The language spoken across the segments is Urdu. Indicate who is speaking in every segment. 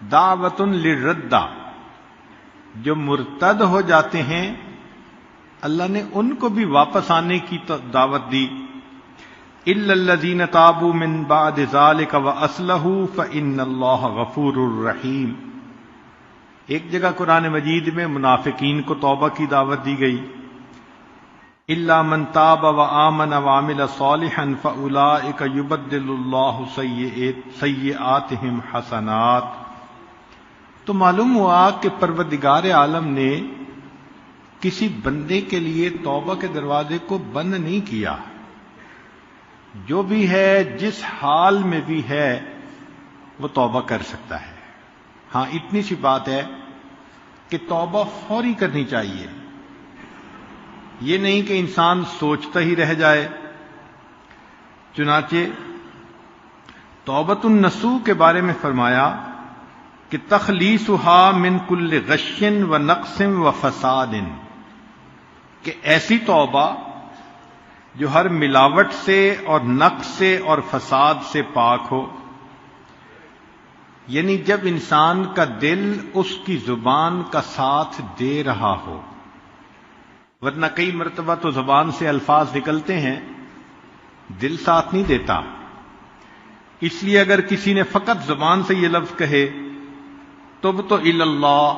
Speaker 1: دعوت للردہ، جو مرتد ہو جاتے ہیں اللہ نے ان کو بھی واپس آنے کی دعوت دی. الا الذین تابوا من بعد ذلک واصلحوا فان اللہ غفور رحیم. ایک جگہ قرآن مجید میں منافقین کو توبہ کی دعوت دی گئی. الا من تاب وآمن وعمل صالحا فاولئک یبدل اللہ سیئاتہم حسنات. تو معلوم ہوا کہ پروردگار عالم نے کسی بندے کے لیے توبہ کے دروازے کو بند نہیں کیا. جو بھی ہے جس حال میں بھی ہے وہ توبہ کر سکتا ہے. ہاں اتنی سی بات ہے کہ توبہ فوری کرنی چاہیے، یہ نہیں کہ انسان سوچتا ہی رہ جائے. چنانچہ توبۃ النصوح کے بارے میں فرمایا کہ تخلیصها من کل غش و نقص و فساد، کہ ایسی توبہ جو ہر ملاوٹ سے اور نقص سے اور فساد سے پاک ہو. یعنی جب انسان کا دل اس کی زبان کا ساتھ دے رہا ہو، ورنہ کئی مرتبہ تو زبان سے الفاظ نکلتے ہیں دل ساتھ نہیں دیتا. اس لیے اگر کسی نے فقط زبان سے یہ لفظ کہے تبت الی اللہ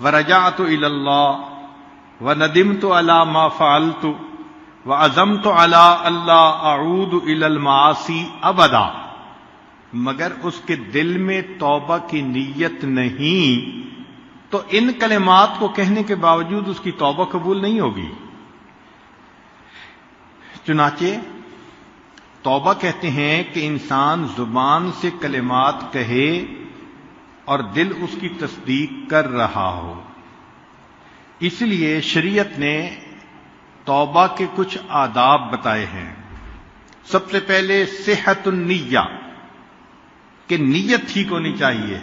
Speaker 1: ورجعت الی اللہ وندمت علی ما فعلت وعزمت علی اللہ اعود الی المعاصی ابدا، مگر اس کے دل میں توبہ کی نیت نہیں تو ان کلمات کو کہنے کے باوجود اس کی توبہ قبول نہیں ہوگی. چنانچہ توبہ کہتے ہیں کہ انسان زبان سے کلمات کہے اور دل اس کی تصدیق کر رہا ہو. اس لیے شریعت نے توبہ کے کچھ آداب بتائے ہیں. سب سے پہلے صحت النیہ، کہ نیت ٹھیک ہونی چاہیے.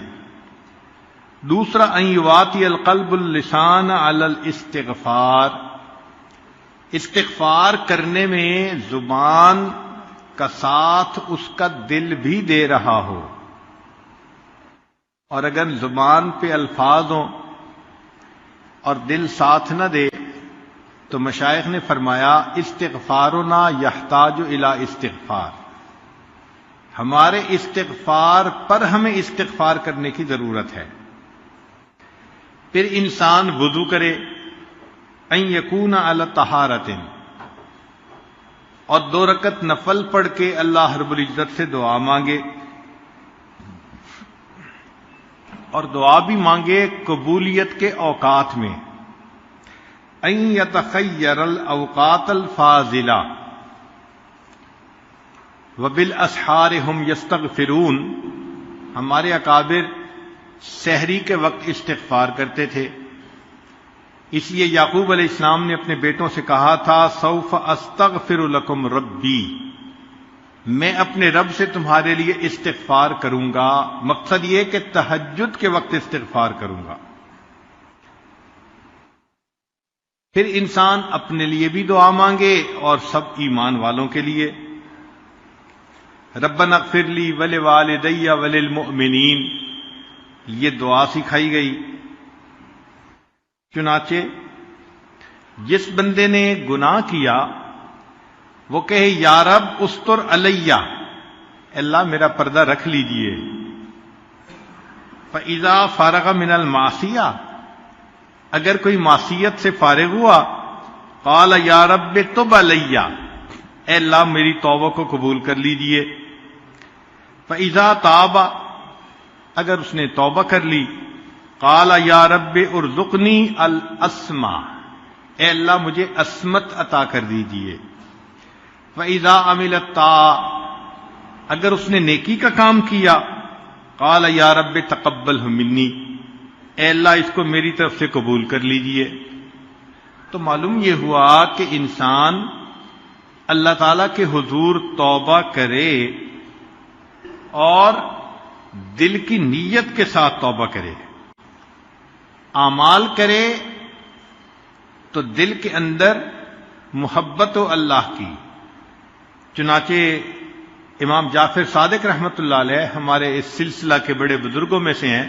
Speaker 1: دوسرا ان یواتی القلب اللسان علی الاستغفار، استغفار کرنے میں زبان کا ساتھ اس کا دل بھی دے رہا ہو. اور اگر زبان پہ الفاظ ہوں اور دل ساتھ نہ دے تو مشائخ نے فرمایا استغفارنا یحتاج الی استغفار، ہمارے استغفار پر ہمیں استغفار کرنے کی ضرورت ہے. پھر انسان وضو کرے، ان یکون علی طہارۃ، اور 2 رکعت نفل پڑھ کے اللہ رب العزت سے دعا مانگے، اور دعا بھی مانگے قبولیت کے اوقات میں. ان یتخیر الاوقات الفاضلہ وبالاسحار هم یستغفرون. ہمارے اکابر سحری کے وقت استغفار کرتے تھے. اس لیے یعقوب علیہ السلام نے اپنے بیٹوں سے کہا تھا سوف استغفر لکم ربی، میں اپنے رب سے تمہارے لیے استغفار کروں گا. مقصد یہ کہ تہجد کے وقت استغفار کروں گا. پھر انسان اپنے لیے بھی دعا مانگے اور سب ایمان والوں کے لیے. ربنا اغفر لی ولوالدی وللمؤمنین، یہ دعا سکھائی گئی. چنانچہ جس بندے نے گناہ کیا وہ کہے یا رب استر علیہ، اللہ میرا پردہ رکھ لیجئے. فَإِذَا فَارَغَ مِنَ الْمَعْصِيَةِ، اگر کوئی معصیت سے فارغ ہوا قال یا رب تب علیہ، اے اللہ میری توبہ کو قبول کر لیجئے. فَإِذَا تَابَ، اگر اس نے توبہ کر لی قال یا رب ارزقنی الاسمع، اے اللہ مجھے عصمت عطا کر دیجئے. فَإِذَا عَمِلَ الطَّاعَةَ، اگر اس نے نیکی کا کام کیا قال یا رب تقبلہ منی، اے اللہ اس کو میری طرف سے قبول کر لیجئے. تو معلوم یہ ہوا کہ انسان اللہ تعالیٰ کے حضور توبہ کرے اور دل کی نیت کے ساتھ توبہ کرے. اعمال کرے تو دل کے اندر محبت و اللہ کی. چنانچہ امام جعفر صادق رحمۃ اللہ علیہ ہمارے اس سلسلہ کے بڑے بزرگوں میں سے ہیں.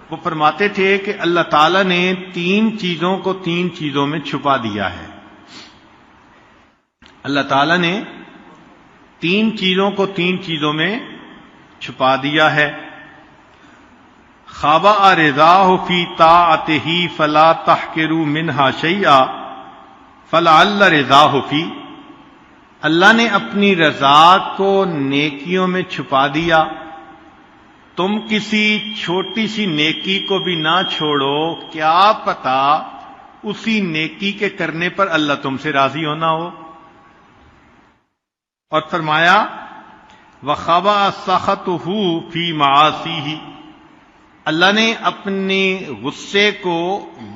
Speaker 1: وہ فرماتے تھے کہ اللہ تعالیٰ نے 3 چیزوں کو 3 چیزوں میں چھپا دیا ہے. اللہ تعالیٰ نے 3 چیزوں کو 3 چیزوں میں چھپا دیا ہے. خابا رضاہ فی طاعتہ فلا تحقروا منہا شیئا فلعل رضاہ فی. اللہ نے اپنی رضا کو نیکیوں میں چھپا دیا. تم کسی چھوٹی سی نیکی کو بھی نہ چھوڑو، کیا پتا اسی نیکی کے کرنے پر اللہ تم سے راضی ہونا ہو. اور فرمایا وَخَبَأَ سَخَطُهُ فِي مَعَاصِيهِ. اللہ نے اپنے غصے کو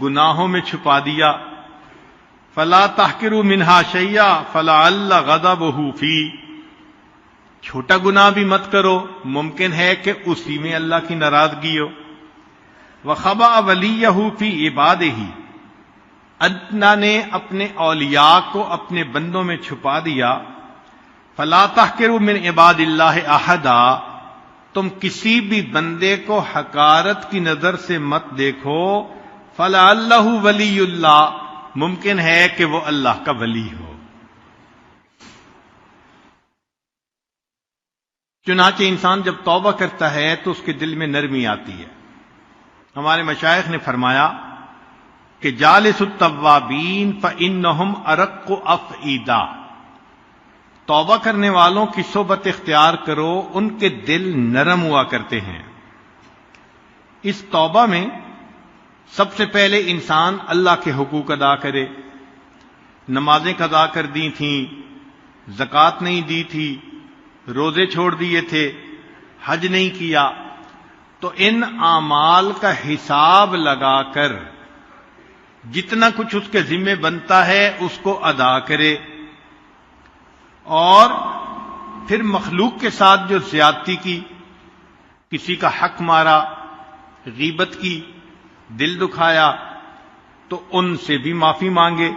Speaker 1: گناہوں میں چھپا دیا. فَلَا تَحْقِرُوا مِنْهَا شَيْئًا فَلَعَلَّ غَضَبَهُ فِي. چھوٹا گناہ بھی مت کرو، ممکن ہے کہ اسی میں اللہ کی ناراضگی ہو. وَخَبَأَ وَلِيَّهُ فِي عِبَادِهِ. اللہ نے اپنے اولیاء کو اپنے بندوں میں چھپا دیا. فَلَا تَحْقِرُوا مِنْ عِبَادِ اللَّهِ أَحَدًا. تم کسی بھی بندے کو حقارت کی نظر سے مت دیکھو. فَلَعَلَّهُ وَلِيُّ اللَّهِ. ممکن ہے کہ وہ اللہ کا ولی ہو. چنانچہ انسان جب توبہ کرتا ہے تو اس کے دل میں نرمی آتی ہے. ہمارے مشائخ نے فرمایا کہ جالس التوابین فإنہم ارق افئدہ. توبہ کرنے والوں کی صحبت اختیار کرو، ان کے دل نرم ہوا کرتے ہیں. اس توبہ میں سب سے پہلے انسان اللہ کے حقوق ادا کرے. نمازیں قضا کر دی تھیں، زکوٰۃ نہیں دی تھی، روزے چھوڑ دیے تھے، حج نہیں کیا، تو ان اعمال کا حساب لگا کر جتنا کچھ اس کے ذمہ بنتا ہے اس کو ادا کرے. اور پھر مخلوق کے ساتھ جو زیادتی کی، کسی کا حق مارا، غیبت کی، دل دکھایا، تو ان سے بھی معافی مانگے.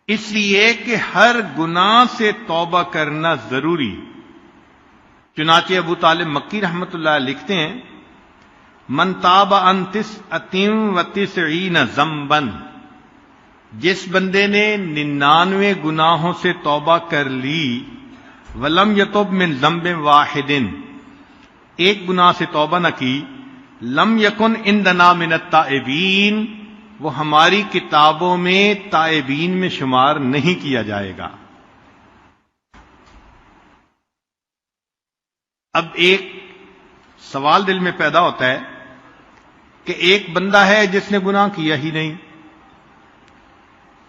Speaker 1: اس لیے کہ ہر گناہ سے توبہ کرنا ضروری. چنانچہ ابو طالب مکی رحمۃ اللہ لکھتے ہیں من تاب عن 99 ذنبا. جس بندے نے 99 گناہوں سے توبہ کر لی، ولم یتب من ذنب واحد، ایک گناہ سے توبہ نہ کی، لم یکن عندنا من التائبین، وہ ہماری کتابوں میں تائبین میں شمار نہیں کیا جائے گا. اب ایک سوال دل میں پیدا ہوتا ہے کہ ایک بندہ ہے جس نے گناہ کیا ہی نہیں،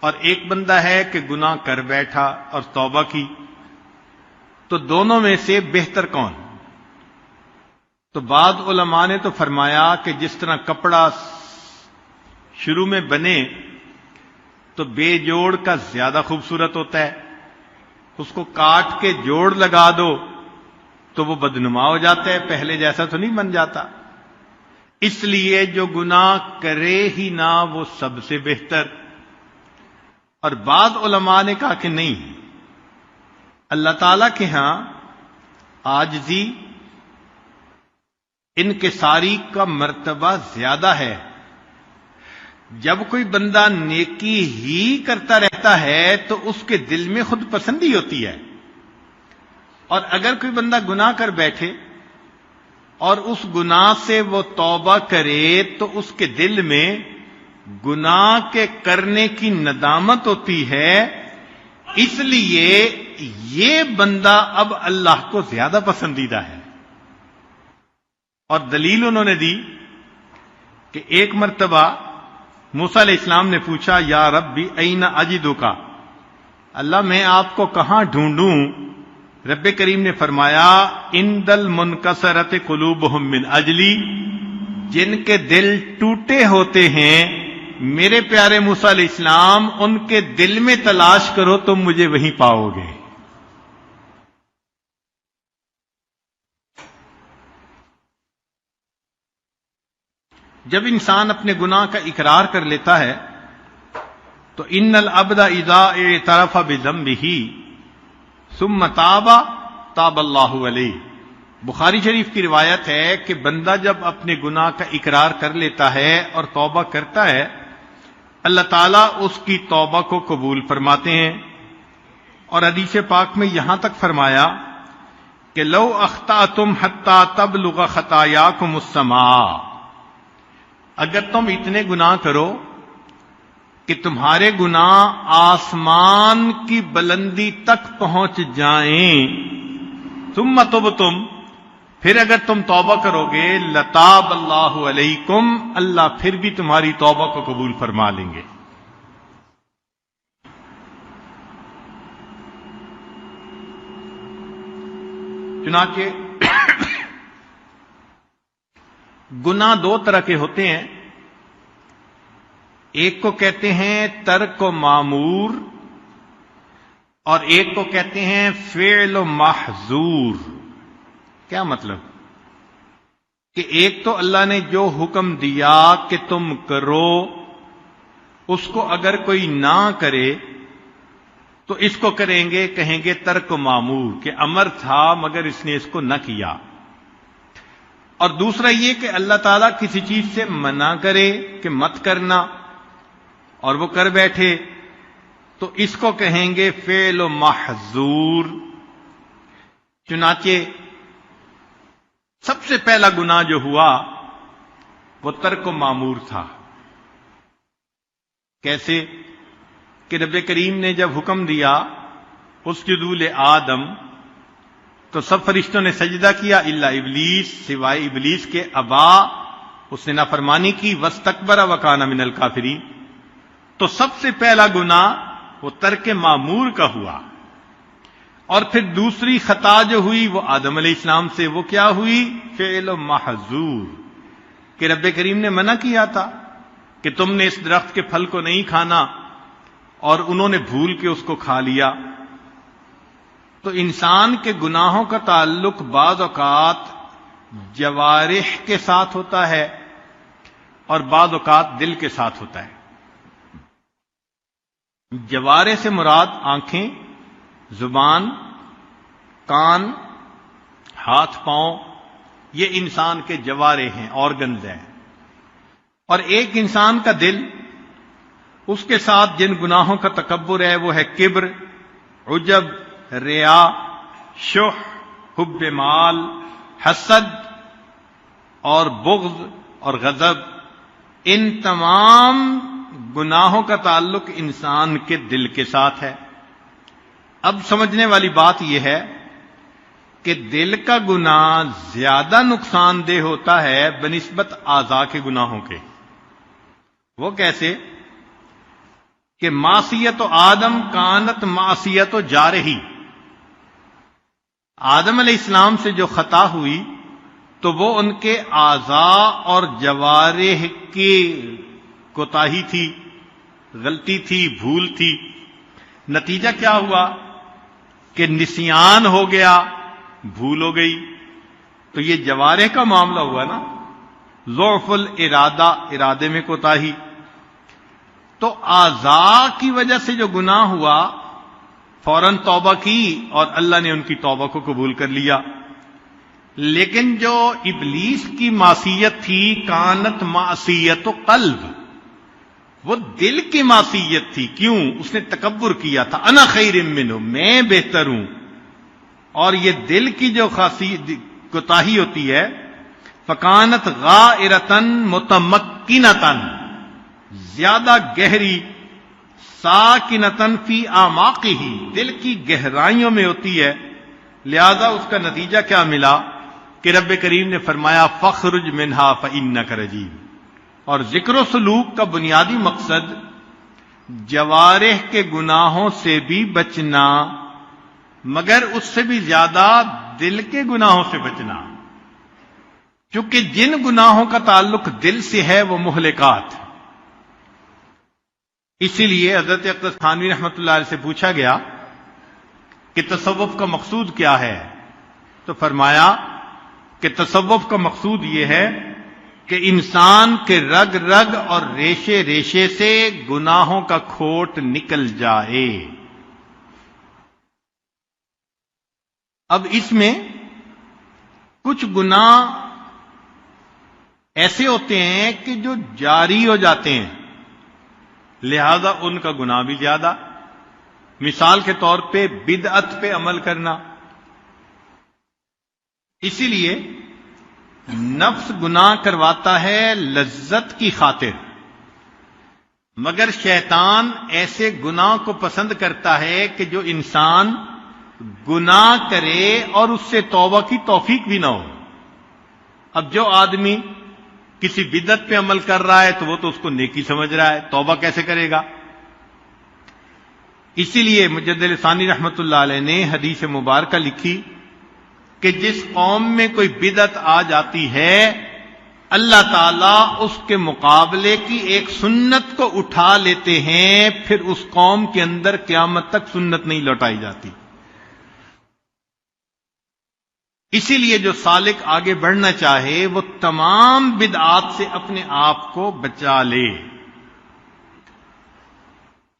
Speaker 1: اور ایک بندہ ہے کہ گناہ کر بیٹھا اور توبہ کی، تو دونوں میں سے بہتر کون؟ تو بعض علماء نے تو فرمایا کہ جس طرح کپڑا شروع میں بنے تو بے جوڑ کا زیادہ خوبصورت ہوتا ہے، اس کو کاٹ کے جوڑ لگا دو تو وہ بدنما ہو جاتا ہے، پہلے جیسا تو نہیں بن جاتا. اس لیے جو گناہ کرے ہی نہ وہ سب سے بہتر. اور بعض علماء نے کہا کہ نہیں، اللہ تعالیٰ کے ہاں عاجزی، انکساری کا مرتبہ زیادہ ہے. جب کوئی بندہ نیکی ہی کرتا رہتا ہے تو اس کے دل میں خود پسندی ہوتی ہے، اور اگر کوئی بندہ گناہ کر بیٹھے اور اس گناہ سے وہ توبہ کرے تو اس کے دل میں گناہ کے کرنے کی ندامت ہوتی ہے. اس لیے یہ بندہ اب اللہ کو زیادہ پسندیدہ ہے. اور دلیل انہوں نے دی کہ ایک مرتبہ موسیٰ علیہ السلام نے پوچھا یا ربی این اجدک، اللہ میں آپ کو کہاں ڈھونڈوں؟ رب کریم نے فرمایا عند المنکسرۃ قلوبہم من اجلی، جن کے دل ٹوٹے ہوتے ہیں میرے پیارے موسیٰ علیہ السلام ان کے دل میں تلاش کرو تم مجھے وہیں پاؤ گے. جب انسان اپنے گناہ کا اقرار کر لیتا ہے تو ان العبد اذا اعترف بذنبہ ثم تاب تاب اللہ علیہ. بخاری شریف کی روایت ہے کہ بندہ جب اپنے گناہ کا اقرار کر لیتا ہے اور توبہ کرتا ہے، اللہ تعالیٰ اس کی توبہ کو قبول فرماتے ہیں. اور حدیث پاک میں یہاں تک فرمایا کہ لو اخطأتم حتی تبلغ خطایاکم السماء، اگر تم اتنے گناہ کرو کہ تمہارے گناہ آسمان کی بلندی تک پہنچ جائیں، ثم تبتم، پھر اگر تم توبہ کرو گے، لتاب اللہ علیکم، اللہ پھر بھی تمہاری توبہ کو قبول فرما لیں گے. چنانچہ گناہ دو طرح کے ہوتے ہیں. ایک کو کہتے ہیں ترک و معمور، اور ایک کو کہتے ہیں فعل و محظور. کیا مطلب؟ کہ ایک تو اللہ نے جو حکم دیا کہ تم کرو، اس کو اگر کوئی نہ کرے تو اس کو کریں گے، کہیں گے ترک و معمور، کہ امر تھا مگر اس نے اس کو نہ کیا. اور دوسرا یہ کہ اللہ تعالیٰ کسی چیز سے منع کرے کہ مت کرنا اور وہ کر بیٹھے، تو اس کو کہیں گے فعل و محظور. چنانچہ سب سے پہلا گناہ جو ہوا وہ ترک و معمور تھا. کیسے؟ کہ رب کریم نے جب حکم دیا اسجدوا لآدم، تو سب فرشتوں نے سجدہ کیا الا ابلیس، سوائے ابلیس کے. ابا، اس نے نافرمانی کی، واستکبر وکان من الکافرین. تو سب سے پہلا گناہ وہ ترک معمور کا ہوا. اور پھر دوسری خطا جو ہوئی وہ آدم علیہ السلام سے، وہ کیا ہوئی؟ فعل و محظور، کہ رب کریم نے منع کیا تھا کہ تم نے اس درخت کے پھل کو نہیں کھانا، اور انہوں نے بھول کے اس کو کھا لیا. تو انسان کے گناہوں کا تعلق بعض اوقات جوارح کے ساتھ ہوتا ہے اور بعض اوقات دل کے ساتھ ہوتا ہے. جوارح سے مراد آنکھیں، زبان، کان، ہاتھ پاؤں، یہ انسان کے جوارح ہیں، آرگنز ہیں. اور ایک انسان کا دل، اس کے ساتھ جن گناہوں کا تکبر ہے وہ ہے کبر، عجب، ریا، شح، حب مال، حسد اور بغض اور غضب. ان تمام گناہوں کا تعلق انسان کے دل کے ساتھ ہے. اب سمجھنے والی بات یہ ہے کہ دل کا گناہ زیادہ نقصان دہ ہوتا ہے بنسبت اعضاء کے گناہوں کے. وہ کیسے؟ کہ معصیت آدم کانت معصیت جارحی، آدم علیہ السلام سے جو خطا ہوئی تو وہ ان کے اعضاء اور جوارح کی کوتاہی تھی، غلطی تھی، بھول تھی. نتیجہ کیا ہوا؟ کہ نسیان ہو گیا، بھول ہو گئی. تو یہ جوارح کا معاملہ ہوا نا، ضعف الارادہ، ارادے میں کوتاہی. تو اعضاء کی وجہ سے جو گناہ ہوا فوراً توبہ کی اور اللہ نے ان کی توبہ کو قبول کر لیا. لیکن جو ابلیس کی معصیت تھی، کانت معصیت قلب، وہ دل کی معصیت تھی. کیوں؟ اس نے تکبر کیا تھا، انا خیر منہ، میں بہتر ہوں. اور یہ دل کی جو کوتاہی ہوتی ہے، فکانت غائرتن متمکنتن، زیادہ گہری، ساکنتن فی اعماقہ، دل کی گہرائیوں میں ہوتی ہے. لہذا اس کا نتیجہ کیا ملا کہ رب کریم نے فرمایا فخرج منہا فانک رجیم. اور ذکر و سلوک کا بنیادی مقصد جوارح کے گناہوں سے بھی بچنا، مگر اس سے بھی زیادہ دل کے گناہوں سے بچنا، کیونکہ جن گناہوں کا تعلق دل سے ہے وہ مہلکات. اسی لیے حضرت اقدس تھانوی رحمۃ اللہ علیہ سے پوچھا گیا کہ تصوف کا مقصود کیا ہے، تو فرمایا کہ تصوف کا مقصود یہ ہے کہ انسان کے رگ رگ اور ریشے ریشے سے گناہوں کا کھوٹ نکل جائے. اب اس میں کچھ گناہ ایسے ہوتے ہیں کہ جو جاری ہو جاتے ہیں، لہذا ان کا گناہ بھی زیادہ. مثال کے طور پہ بدعت پہ عمل کرنا. اسی لیے نفس گناہ کرواتا ہے لذت کی خاطر، مگر شیطان ایسے گناہ کو پسند کرتا ہے کہ جو انسان گناہ کرے اور اس سے توبہ کی توفیق بھی نہ ہو. اب جو آدمی کسی بدعت پہ عمل کر رہا ہے تو وہ تو اس کو نیکی سمجھ رہا ہے، توبہ کیسے کرے گا؟ اسی لیے مجدد ثانی رحمت اللہ علیہ نے حدیث مبارکہ لکھی کہ جس قوم میں کوئی بدعت آ جاتی ہے، اللہ تعالیٰ اس کے مقابلے کی ایک سنت کو اٹھا لیتے ہیں، پھر اس قوم کے اندر قیامت تک سنت نہیں لوٹائی جاتی. اسی لیے جو سالک آگے بڑھنا چاہے وہ تمام بدعات سے اپنے آپ کو بچا لے.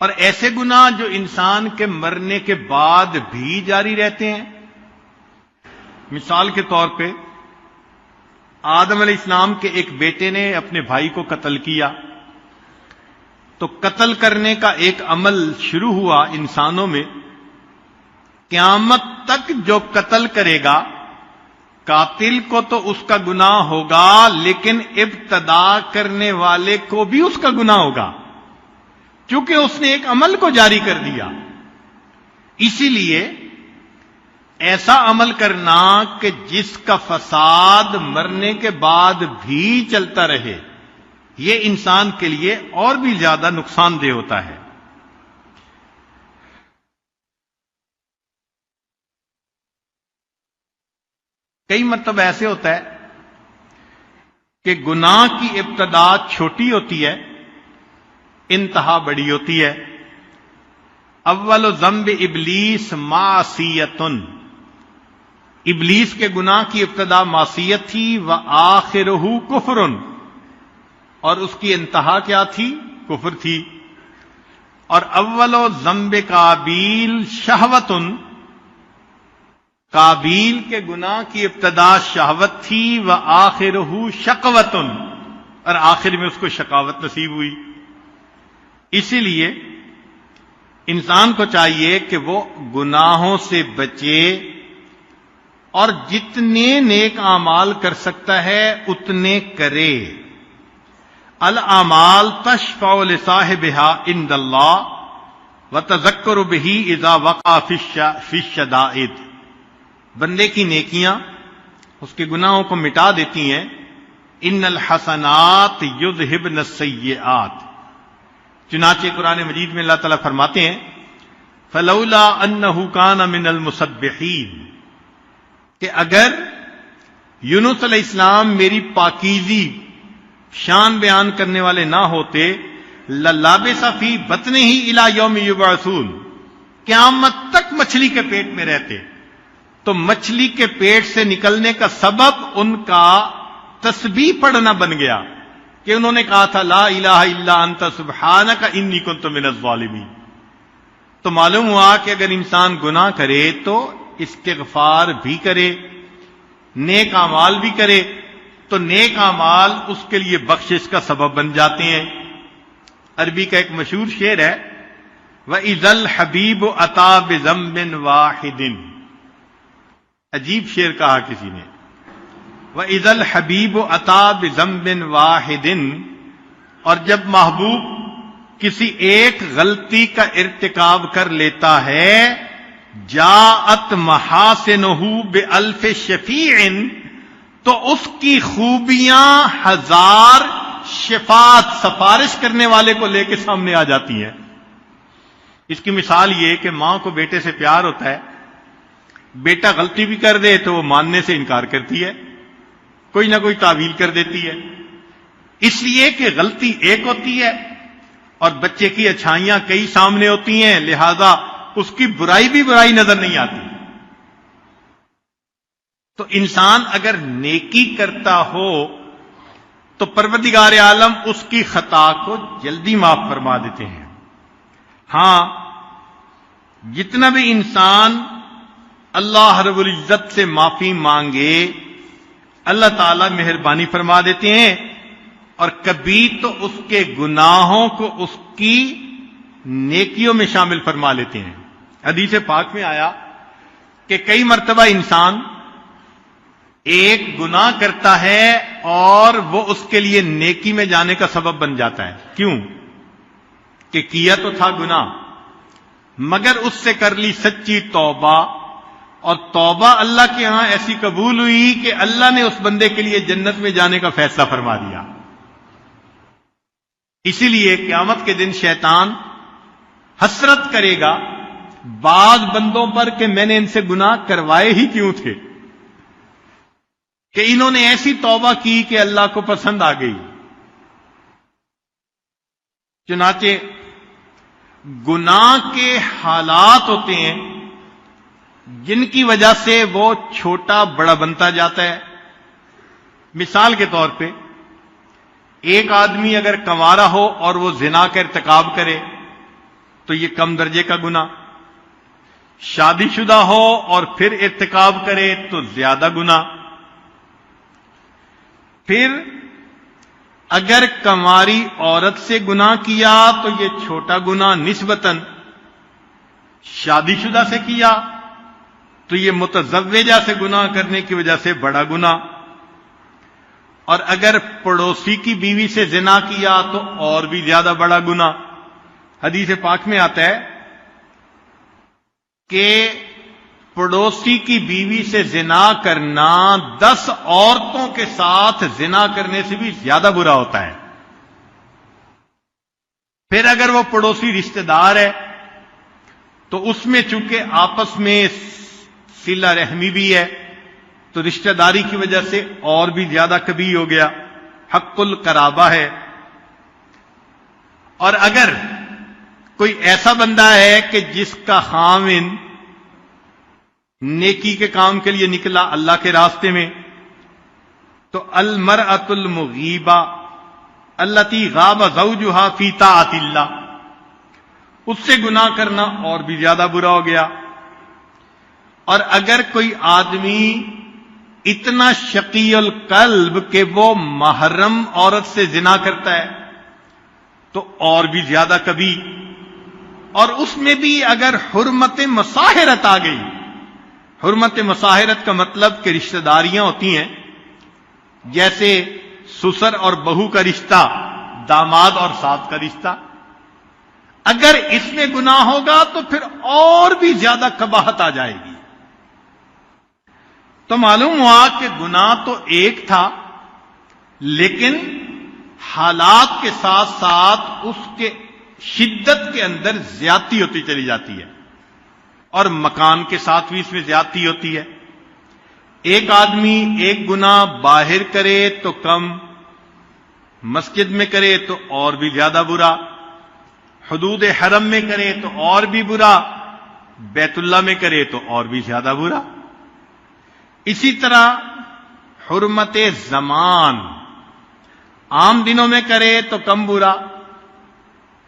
Speaker 1: اور ایسے گناہ جو انسان کے مرنے کے بعد بھی جاری رہتے ہیں، مثال کے طور پہ آدم علیہ السلام کے ایک بیٹے نے اپنے بھائی کو قتل کیا، تو قتل کرنے کا ایک عمل شروع ہوا انسانوں میں. قیامت تک جو قتل کرے گا، قاتل کو تو اس کا گناہ ہوگا، لیکن ابتدا کرنے والے کو بھی اس کا گناہ ہوگا، چونکہ اس نے ایک عمل کو جاری کر دیا. اسی لیے ایسا عمل کرنا کہ جس کا فساد مرنے کے بعد بھی چلتا رہے، یہ انسان کے لیے اور بھی زیادہ نقصان دہ ہوتا ہے. کئی مرتبہ ایسے ہوتا ہے کہ گناہ کی ابتدا چھوٹی ہوتی ہے، انتہا بڑی ہوتی ہے. اول ذنب ابلیس معصیتن، ابلیس کے گناہ کی ابتدا معصیت تھی، وآخرہ کفر، اور اس کی انتہا کیا تھی؟ کفر تھی. اور اول ذنب قابیل شہوتن، قابیل کے گناہ کی ابتدا شہوت تھی، وآخرہ شقوتن، اور آخر میں اس کو شقاوت نصیب ہوئی. اسی لیے انسان کو چاہیے کہ وہ گناہوں سے بچے اور جتنے نیک اعمال کر سکتا ہے اتنے کرے. الاعمال تشفع لصاحبها عند اللہ وتذکر به اذا وقع فی الشدائد. بندے کی نیکیاں اس کے گناہوں کو مٹا دیتی ہیں. ان الحسنات یذہبن السیئات. چنانچہ قرآن مجید میں اللہ تعالیٰ فرماتے ہیں فلولا انہ کان من المسبحین، کہ اگر یونس علیہ السلام میری پاکیزی شان بیان کرنے والے نہ ہوتے، للابث فی بطنہ الی یوم یبعثون، قیامت تک مچھلی کے پیٹ میں رہتے. تو مچھلی کے پیٹ سے نکلنے کا سبب ان کا تسبیح پڑھنا بن گیا کہ انہوں نے کہا تھا لا الہ الا انت سبحانک انی کنت من الظالمین. تو معلوم ہوا کہ اگر انسان گناہ کرے تو استغفار بھی کرے، نیک اعمال بھی کرے، تو نیک اعمال اس کے لیے بخشش کا سبب بن جاتے ہیں. عربی کا ایک مشہور شعر ہے وَإِذَا الْحَبِيبُ أَتَى بِذَنبٍ وَاحِدٍ. عجیب شعر کہا کسی نے، وَإِذَا الْحَبِيبُ أَتَى بِذَنبٍ وَاحِدٍ، اور جب محبوب کسی ایک غلطی کا ارتکاب کر لیتا ہے، جاءت محاسنہ بألف شفیع، تو اس کی خوبیاں ہزار شفاعت سفارش کرنے والے کو لے کے سامنے آ جاتی ہیں. اس کی مثال یہ کہ ماں کو بیٹے سے پیار ہوتا ہے، بیٹا غلطی بھی کر دے تو وہ ماننے سے انکار کرتی ہے، کوئی نہ کوئی تعویل کر دیتی ہے، اس لیے کہ غلطی ایک ہوتی ہے اور بچے کی اچھائیاں کئی سامنے ہوتی ہیں، لہذا اس کی برائی بھی برائی نظر نہیں آتی. تو انسان اگر نیکی کرتا ہو تو پروردگار عالم اس کی خطا کو جلدی معاف فرما دیتے ہیں. ہاں، جتنا بھی انسان اللہ رب العزت سے معافی مانگے، اللہ تعالیٰ مہربانی فرما دیتے ہیں، اور کبھی تو اس کے گناہوں کو اس کی نیکیوں میں شامل فرما لیتے ہیں۔ حدیث پاک میں آیا کہ کئی مرتبہ انسان ایک گناہ کرتا ہے اور وہ اس کے لیے نیکی میں جانے کا سبب بن جاتا ہے۔ کیوں؟ کہ کیا تو تھا گناہ، مگر اس سے کر لی سچی توبہ، اور توبہ اللہ کے ہاں ایسی قبول ہوئی کہ اللہ نے اس بندے کے لیے جنت میں جانے کا فیصلہ فرما دیا۔ اسی لیے قیامت کے دن شیطان حسرت کرے گا بعض بندوں پر کہ میں نے ان سے گناہ کروائے ہی کیوں تھے، کہ انہوں نے ایسی توبہ کی کہ اللہ کو پسند آ گئی۔ چنانچہ گناہ کے حالات ہوتے ہیں جن کی وجہ سے وہ چھوٹا بڑا بنتا جاتا ہے۔ مثال کے طور پہ ایک آدمی اگر کنوارا ہو اور وہ زنا کا ارتکاب کرے تو یہ کم درجے کا گناہ، شادی شدہ ہو اور پھر ارتکاب کرے تو زیادہ گناہ، پھر اگر کنواری عورت سے گناہ کیا تو یہ چھوٹا گناہ نسبتاً، شادی شدہ سے کیا تو یہ متزوجہ سے گناہ کرنے کی وجہ سے بڑا گناہ، اور اگر پڑوسی کی بیوی سے زنا کیا تو اور بھی زیادہ بڑا گناہ۔ حدیث پاک میں آتا ہے کہ پڑوسی کی بیوی سے زنا کرنا 10 عورتوں کے ساتھ زنا کرنے سے بھی زیادہ برا ہوتا ہے۔ پھر اگر وہ پڑوسی رشتہ دار ہے تو اس میں چونکہ آپس میں صلہ رحمی بھی ہے تو رشتہ داری کی وجہ سے اور بھی زیادہ کبھی ہو گیا، حق القرابہ ہے۔ اور اگر کوئی ایسا بندہ ہے کہ جس کا خاوند نیکی کے کام کے لیے نکلا اللہ کے راستے میں، تو المرأۃ المغیبہ التی غاب زوجہا فی طاعت اللہ، اس سے گناہ کرنا اور بھی زیادہ برا ہو گیا۔ اور اگر کوئی آدمی اتنا شقی القلب کہ وہ محرم عورت سے زنا کرتا ہے تو اور بھی زیادہ کبھی، اور اس میں بھی اگر حرمت مصاہرت آ گئی۔ حرمت مصاہرت کا مطلب کہ رشتہ داریاں ہوتی ہیں، جیسے سسر اور بہو کا رشتہ، داماد اور ساس کا رشتہ، اگر اس میں گناہ ہوگا تو پھر اور بھی زیادہ قباحت آ جائے گی۔ تو معلوم ہوا کہ گناہ تو ایک تھا، لیکن حالات کے ساتھ ساتھ اس کے شدت کے اندر زیادتی ہوتی چلی جاتی ہے، اور مکان کے ساتھ بھی اس میں زیادتی ہوتی ہے۔ ایک آدمی ایک گناہ باہر کرے تو کم، مسجد میں کرے تو اور بھی زیادہ برا، حدود حرم میں کرے تو اور بھی برا، بیت اللہ میں کرے تو اور بھی زیادہ برا۔ اسی طرح حرمت زمان، عام دنوں میں کرے تو کم برا،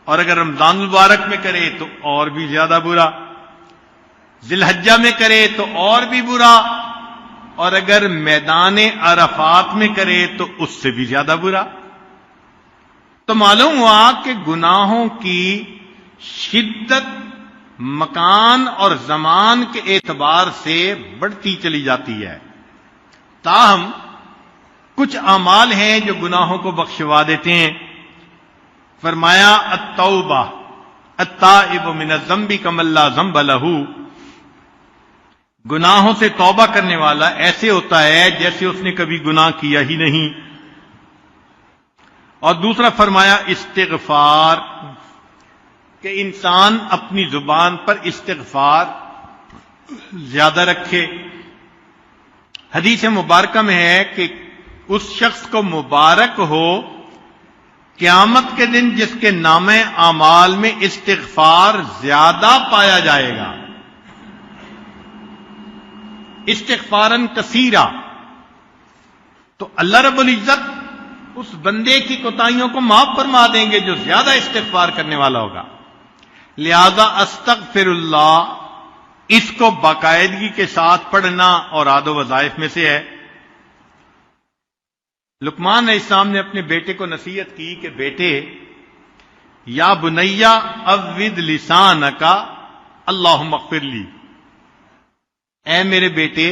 Speaker 1: اور اگر رمضان المبارک میں کرے تو اور بھی زیادہ برا، ذی الحجہ میں کرے تو اور بھی برا، اور اگر میدان عرفات میں کرے تو اس سے بھی زیادہ برا۔ تو معلوم ہوا کہ گناہوں کی شدت مکان اور زمان کے اعتبار سے بڑھتی چلی جاتی ہے۔ تاہم کچھ اعمال ہیں جو گناہوں کو بخشوا دیتے ہیں۔ فرمایا التوبہ التائب من الذنب کمن لا ذنب لہ، گناہوں سے توبہ کرنے والا ایسے ہوتا ہے جیسے اس نے کبھی گناہ کیا ہی نہیں۔ اور دوسرا فرمایا استغفار، کہ انسان اپنی زبان پر استغفار زیادہ رکھے۔ حدیث مبارکہ میں ہے کہ اس شخص کو مبارک ہو قیامت کے دن جس کے نامہ اعمال میں استغفار زیادہ پایا جائے گا، استغفاراً کثیرا۔ تو اللہ رب العزت اس بندے کی کوتاہیوں کو معاف فرما دیں گے جو زیادہ استغفار کرنے والا ہوگا۔ لہذا استغفر اللہ اس کو باقاعدگی کے ساتھ پڑھنا اور عاد و وظائف میں سے ہے۔ لقمان علیہ السلام نے اپنے بیٹے کو نصیحت کی کہ بیٹے، یا بنیا اود لسانک اللہم اغفر لی، اے میرے بیٹے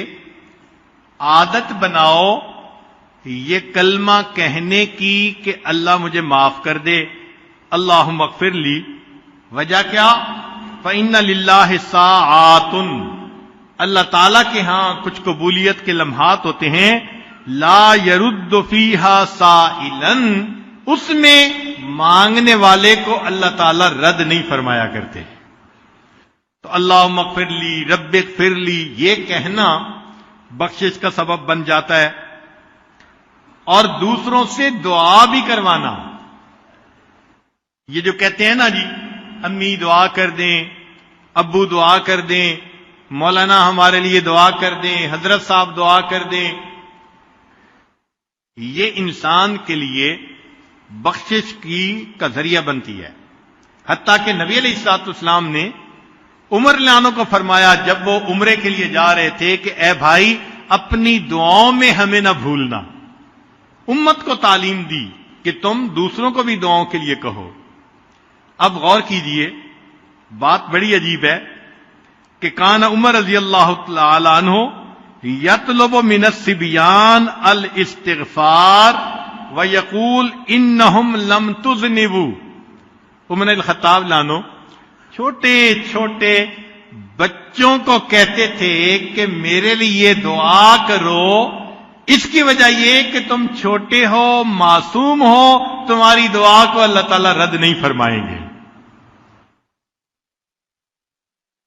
Speaker 1: عادت بناؤ یہ کلمہ کہنے کی کہ اللہ مجھے معاف کر دے، اللہم اغفر لی۔ وجہ کیا؟ فإن للہ ساعات، اللہ تعالیٰ کے ہاں کچھ قبولیت کے لمحات ہوتے ہیں، لا يرد فیہا سائلا، اس میں مانگنے والے کو اللہ تعالیٰ رد نہیں فرمایا کرتے۔ تو اللہم اغفر لی، رب اغفر لی، یہ کہنا بخشش کا سبب بن جاتا ہے۔ اور دوسروں سے دعا بھی کروانا، یہ جو کہتے ہیں نا جی امی دعا کر دیں، ابو دعا کر دیں، مولانا ہمارے لیے دعا کر دیں، حضرت صاحب دعا کر دیں، یہ انسان کے لیے بخشش کا ذریعہ بنتی ہے۔ حتیٰ کہ نبی علیہ الصلوۃ والسلام نے عمر رضی اللہ عنہ کو فرمایا جب وہ عمرے کے لیے جا رہے تھے کہ اے بھائی اپنی دعاؤں میں ہمیں نہ بھولنا۔ امت کو تعلیم دی کہ تم دوسروں کو بھی دعاؤں کے لیے کہو۔ اب غور کیجئے، بات بڑی عجیب ہے کہ کان عمر رضی اللہ تعالی عنہ یطلب من الصبیان الاستغفار ویقول انہم لم تذنبوا۔ عمر الخطاب لانو چھوٹے چھوٹے بچوں کو کہتے تھے کہ میرے لیے دعا کرو، اس کی وجہ یہ کہ تم چھوٹے ہو، معصوم ہو، تمہاری دعا کو اللہ تعالیٰ رد نہیں فرمائیں گے۔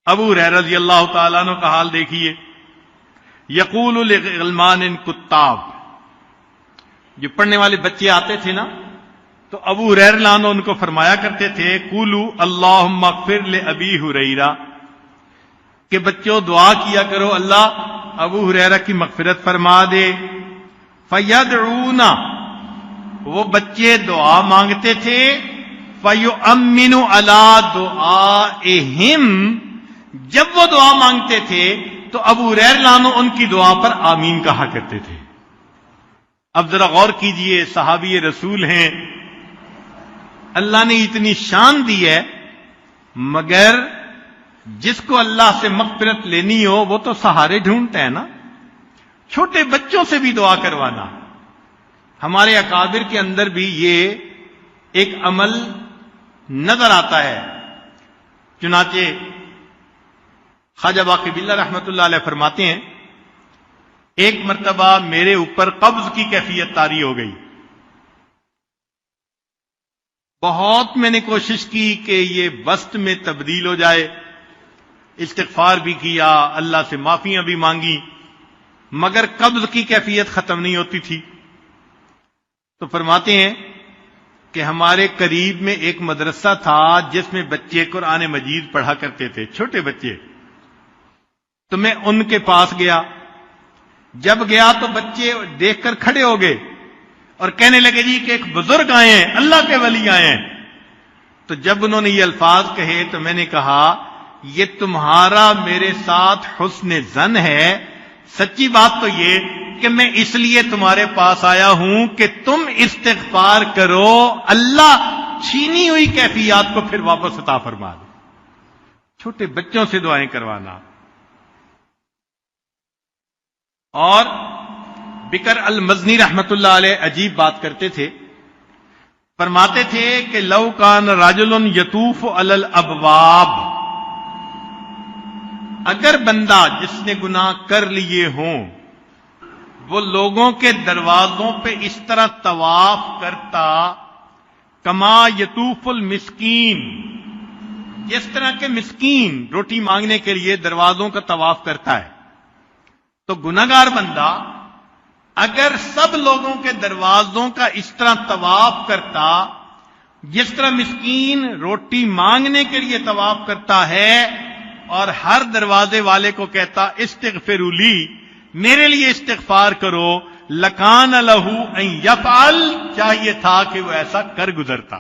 Speaker 1: ابو ہریرہ رضی اللہ تعالیٰ عنہ کا حال دیکھیے، یقول لغلمان کتاب، جو پڑھنے والے بچے آتے تھے نا تو ابو ہریرہ رضی اللہ عنہ ان کو فرمایا کرتے تھے قولوا اللہم اغفر لابی ہریرہ، کہ بچوں دعا کیا کرو اللہ ابو ہریرہ کی مغفرت فرما دے۔ فیدعون، وہ بچے دعا مانگتے تھے، فیؤمن علی دعائہم، جب وہ دعا مانگتے تھے تو ابو ہریرہ رضی اللہ عنہ ان کی دعا پر آمین کہا کرتے تھے۔ اب ذرا غور کیجئے، صحابی رسول ہیں، اللہ نے اتنی شان دی ہے، مگر جس کو اللہ سے مغفرت لینی ہو وہ تو سہارے ڈھونڈتا ہے نا۔ چھوٹے بچوں سے بھی دعا کروانا، ہمارے اکابر کے اندر بھی یہ ایک عمل نظر آتا ہے۔ چنانچہ خواجہ باقی باللہ رحمت اللہ علیہ فرماتے ہیں ایک مرتبہ میرے اوپر قبض کی کیفیت طاری ہو گئی، بہت میں نے کوشش کی کہ یہ وسط میں تبدیل ہو جائے، استغفار بھی کیا، اللہ سے معافیاں بھی مانگی، مگر قبض کی کیفیت ختم نہیں ہوتی تھی۔ تو فرماتے ہیں کہ ہمارے قریب میں ایک مدرسہ تھا جس میں بچے قرآن مجید پڑھا کرتے تھے، چھوٹے بچے۔ تو میں ان کے پاس گیا، جب گیا تو بچے دیکھ کر کھڑے ہو گئے اور کہنے لگے جی کہ ایک بزرگ آئے ہیں، اللہ کے ولی آئے ہیں۔ تو جب انہوں نے یہ الفاظ کہے تو میں نے کہا یہ تمہارا میرے ساتھ حسن ظن ہے، سچی بات تو یہ کہ میں اس لیے تمہارے پاس آیا ہوں کہ تم استغفار کرو، اللہ چھینی ہوئی کیفیات کو پھر واپس عطا فرما دے۔ چھوٹے بچوں سے دعائیں کروانا۔ اور بکر المزنی رحمت اللہ علیہ عجیب بات کرتے تھے، فرماتے تھے کہ لو کان رجل یطوف علی الابواب، اگر بندہ جس نے گناہ کر لیے ہوں وہ لوگوں کے دروازوں پہ اس طرح طواف کرتا، کما یطوف المسکین، جس طرح کے مسکین روٹی مانگنے کے لیے دروازوں کا طواف کرتا ہے، تو گناہگار بندہ اگر سب لوگوں کے دروازوں کا اس طرح طواف کرتا جس طرح مسکین روٹی مانگنے کے لیے طواف کرتا ہے، اور ہر دروازے والے کو کہتا استغفروا لی، میرے لیے استغفار کرو، لکان لہ ان یفعل، چاہیے تھا کہ وہ ایسا کر گزرتا۔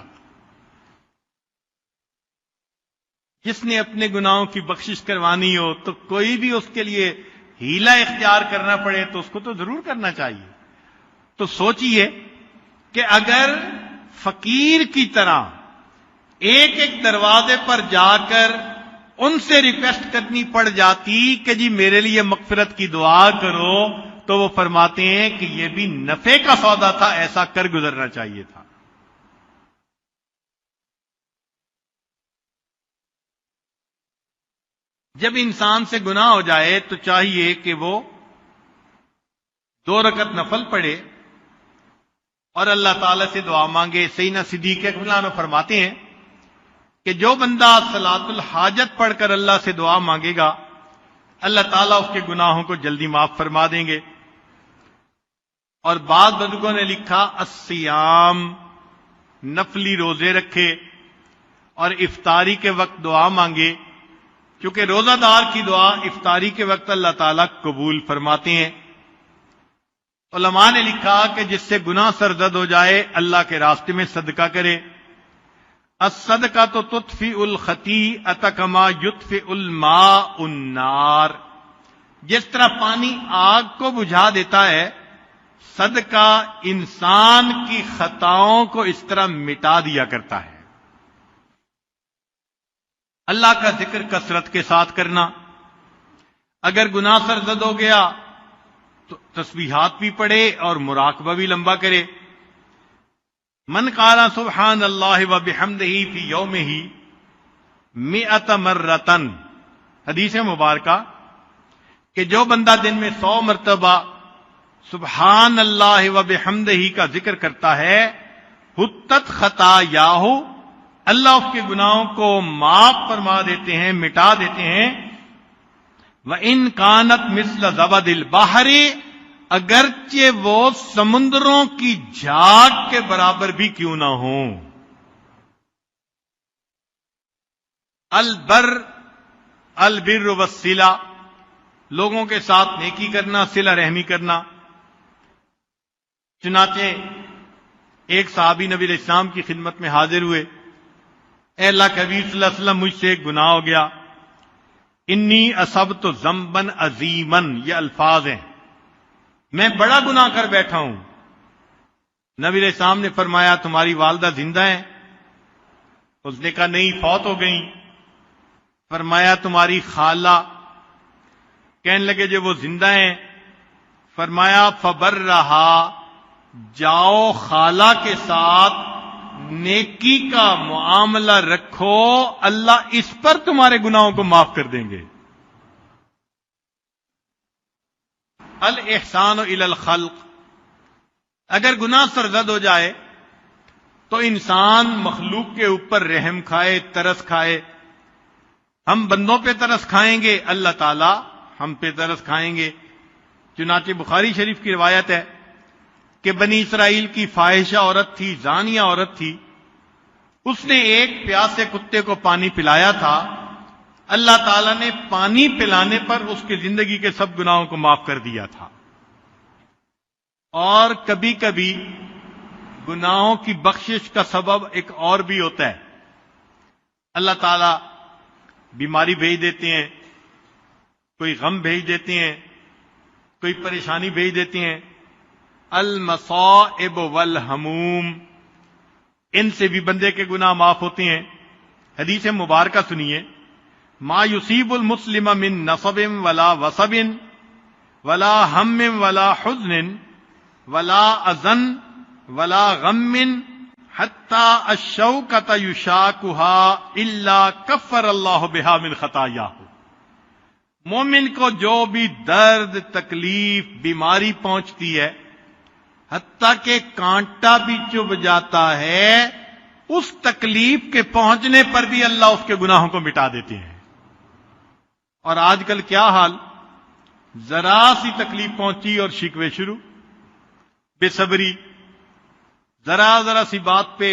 Speaker 1: جس نے اپنے گناہوں کی بخشش کروانی ہو تو کوئی بھی اس کے لیے ہیلا اختیار کرنا پڑے تو اس کو تو ضرور کرنا چاہیے. تو سوچئے کہ اگر فقیر کی طرح ایک ایک دروازے پر جا کر ان سے ریکویسٹ کرنی پڑ جاتی کہ جی میرے لیے مغفرت کی دعا کرو، تو وہ فرماتے ہیں کہ یہ بھی نفع کا سودا تھا، ایسا کر گزرنا چاہیے تھا. جب انسان سے گناہ ہو جائے تو چاہیے کہ وہ 2 رکعت نفل پڑھے اور اللہ تعالی سے دعا مانگے. سیدنا صدیق اکبر عنہ فرماتے ہیں کہ جو بندہ صلاۃ الحاجت پڑھ کر اللہ سے دعا مانگے گا، اللہ تعالیٰ اس کے گناہوں کو جلدی معاف فرما دیں گے. اور بعض بزرگوں نے لکھا الصیام، نفلی روزے رکھے اور افطاری کے وقت دعا مانگے، کیونکہ روزہ دار کی دعا افطاری کے وقت اللہ تعالیٰ قبول فرماتے ہیں. علماء نے لکھا کہ جس سے گناہ سرزد ہو جائے اللہ کے راستے میں صدقہ کرے. الصدقۃ تطفئ الخطیئۃ کما یطفئ الماء النار. جس طرح پانی آگ کو بجھا دیتا ہے، صدقہ انسان کی خطاؤں کو اس طرح مٹا دیا کرتا ہے. اللہ کا ذکر کثرت کے ساتھ کرنا. اگر گناہ سرزد ہو گیا تو تسبیحات بھی پڑھے اور مراقبہ بھی لمبا کرے. من قال سبحان اللہ وبحمدہ فی یومہ 100 مرۃ، حدیث مبارکہ کہ جو بندہ دن میں 100 مرتبہ سبحان اللہ وبحمدہ کا ذکر کرتا ہے، حطت خطایاہ، اللہ اس کے گناہوں کو معاف فرما دیتے ہیں، مٹا دیتے ہیں. وَإِن كَانَتْ مِثْلَ زَبَدِ الْبَحْرِ، اگرچہ وہ سمندروں کی جھاگ کے برابر بھی کیوں نہ ہوں. البر والصلہ، لوگوں کے ساتھ نیکی کرنا، صلہ رحمی کرنا. چنانچہ ایک صحابی نبی علیہ السلام کی خدمت میں حاضر ہوئے. اے اللہ کے حبیب صلی اللہ علیہ وسلم، مجھ سے ایک گناہ ہو گیا. انی اصبت ذنبا عظیما، یہ الفاظ ہیں، میں بڑا گناہ کر بیٹھا ہوں. نبی علیہ السلام نے فرمایا تمہاری والدہ زندہ ہیں؟ اس نے کہا نہیں، فوت ہو گئیں. فرمایا تمہاری خالہ؟ کہنے لگے جو وہ زندہ ہیں. فرمایا فبرہا، جاؤ خالہ کے ساتھ نیکی کا معاملہ رکھو، اللہ اس پر تمہارے گناہوں کو معاف کر دیں گے. الاحسان الی الخلق، اگر گناہ سرزد ہو جائے تو انسان مخلوق کے اوپر رحم کھائے، ترس کھائے. ہم بندوں پہ ترس کھائیں گے، اللہ تعالی ہم پہ ترس کھائیں گے. چنانچہ بخاری شریف کی روایت ہے کہ بنی اسرائیل کی فاحشہ عورت تھی، زانیہ عورت تھی. اس نے ایک پیاسے کتے کو پانی پلایا تھا. اللہ تعالیٰ نے پانی پلانے پر اس کی زندگی کے سب گناہوں کو معاف کر دیا تھا. اور کبھی کبھی گناہوں کی بخشش کا سبب ایک اور بھی ہوتا ہے. اللہ تعالیٰ بیماری بھیج دیتے ہیں، کوئی غم بھیج دیتے ہیں، کوئی پریشانی بھیج دیتے ہیں. المصائب والہموم، ان سے بھی بندے کے گناہ معاف ہوتے ہیں. حدیث مبارکہ سنیے، ما یصیب المسلم من نصب ولا وصب ولا ہم ولا حزن ولا اذن ولا غم حتی الشوکۃ یشاکها الا کفر اللہ بہا من خطایاہ. مومن کو جو بھی درد، تکلیف، بیماری پہنچتی ہے، حتیٰ کہ کانٹا بھی چبھ جاتا ہے، اس تکلیف کے پہنچنے پر بھی اللہ اس کے گناہوں کو مٹا دیتے ہیں. اور آج کل کیا حال، ذرا سی تکلیف پہنچی اور شکوے شروع، بے صبری. ذرا سی بات پہ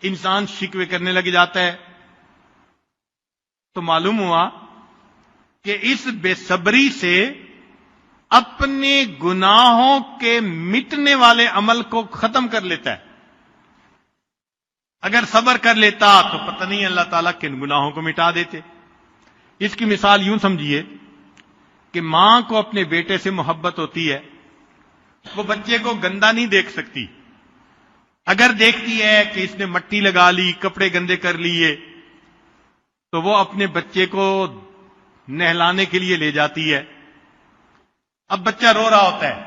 Speaker 1: انسان شکوے کرنے لگ جاتا ہے. تو معلوم ہوا کہ اس بے صبری سے اپنے گناہوں کے مٹنے والے عمل کو ختم کر لیتا ہے. اگر صبر کر لیتا تو پتہ نہیں اللہ تعالیٰ کن گناہوں کو مٹا دیتے۔ اس کی مثال یوں سمجھیے کہ ماں کو اپنے بیٹے سے محبت ہوتی ہے، وہ بچے کو گندا نہیں دیکھ سکتی۔ اگر دیکھتی ہے کہ اس نے مٹی لگا لی، کپڑے گندے کر لیے، تو وہ اپنے بچے کو نہلانے کے لیے لے جاتی ہے۔ اب بچہ رو رہا ہوتا ہے،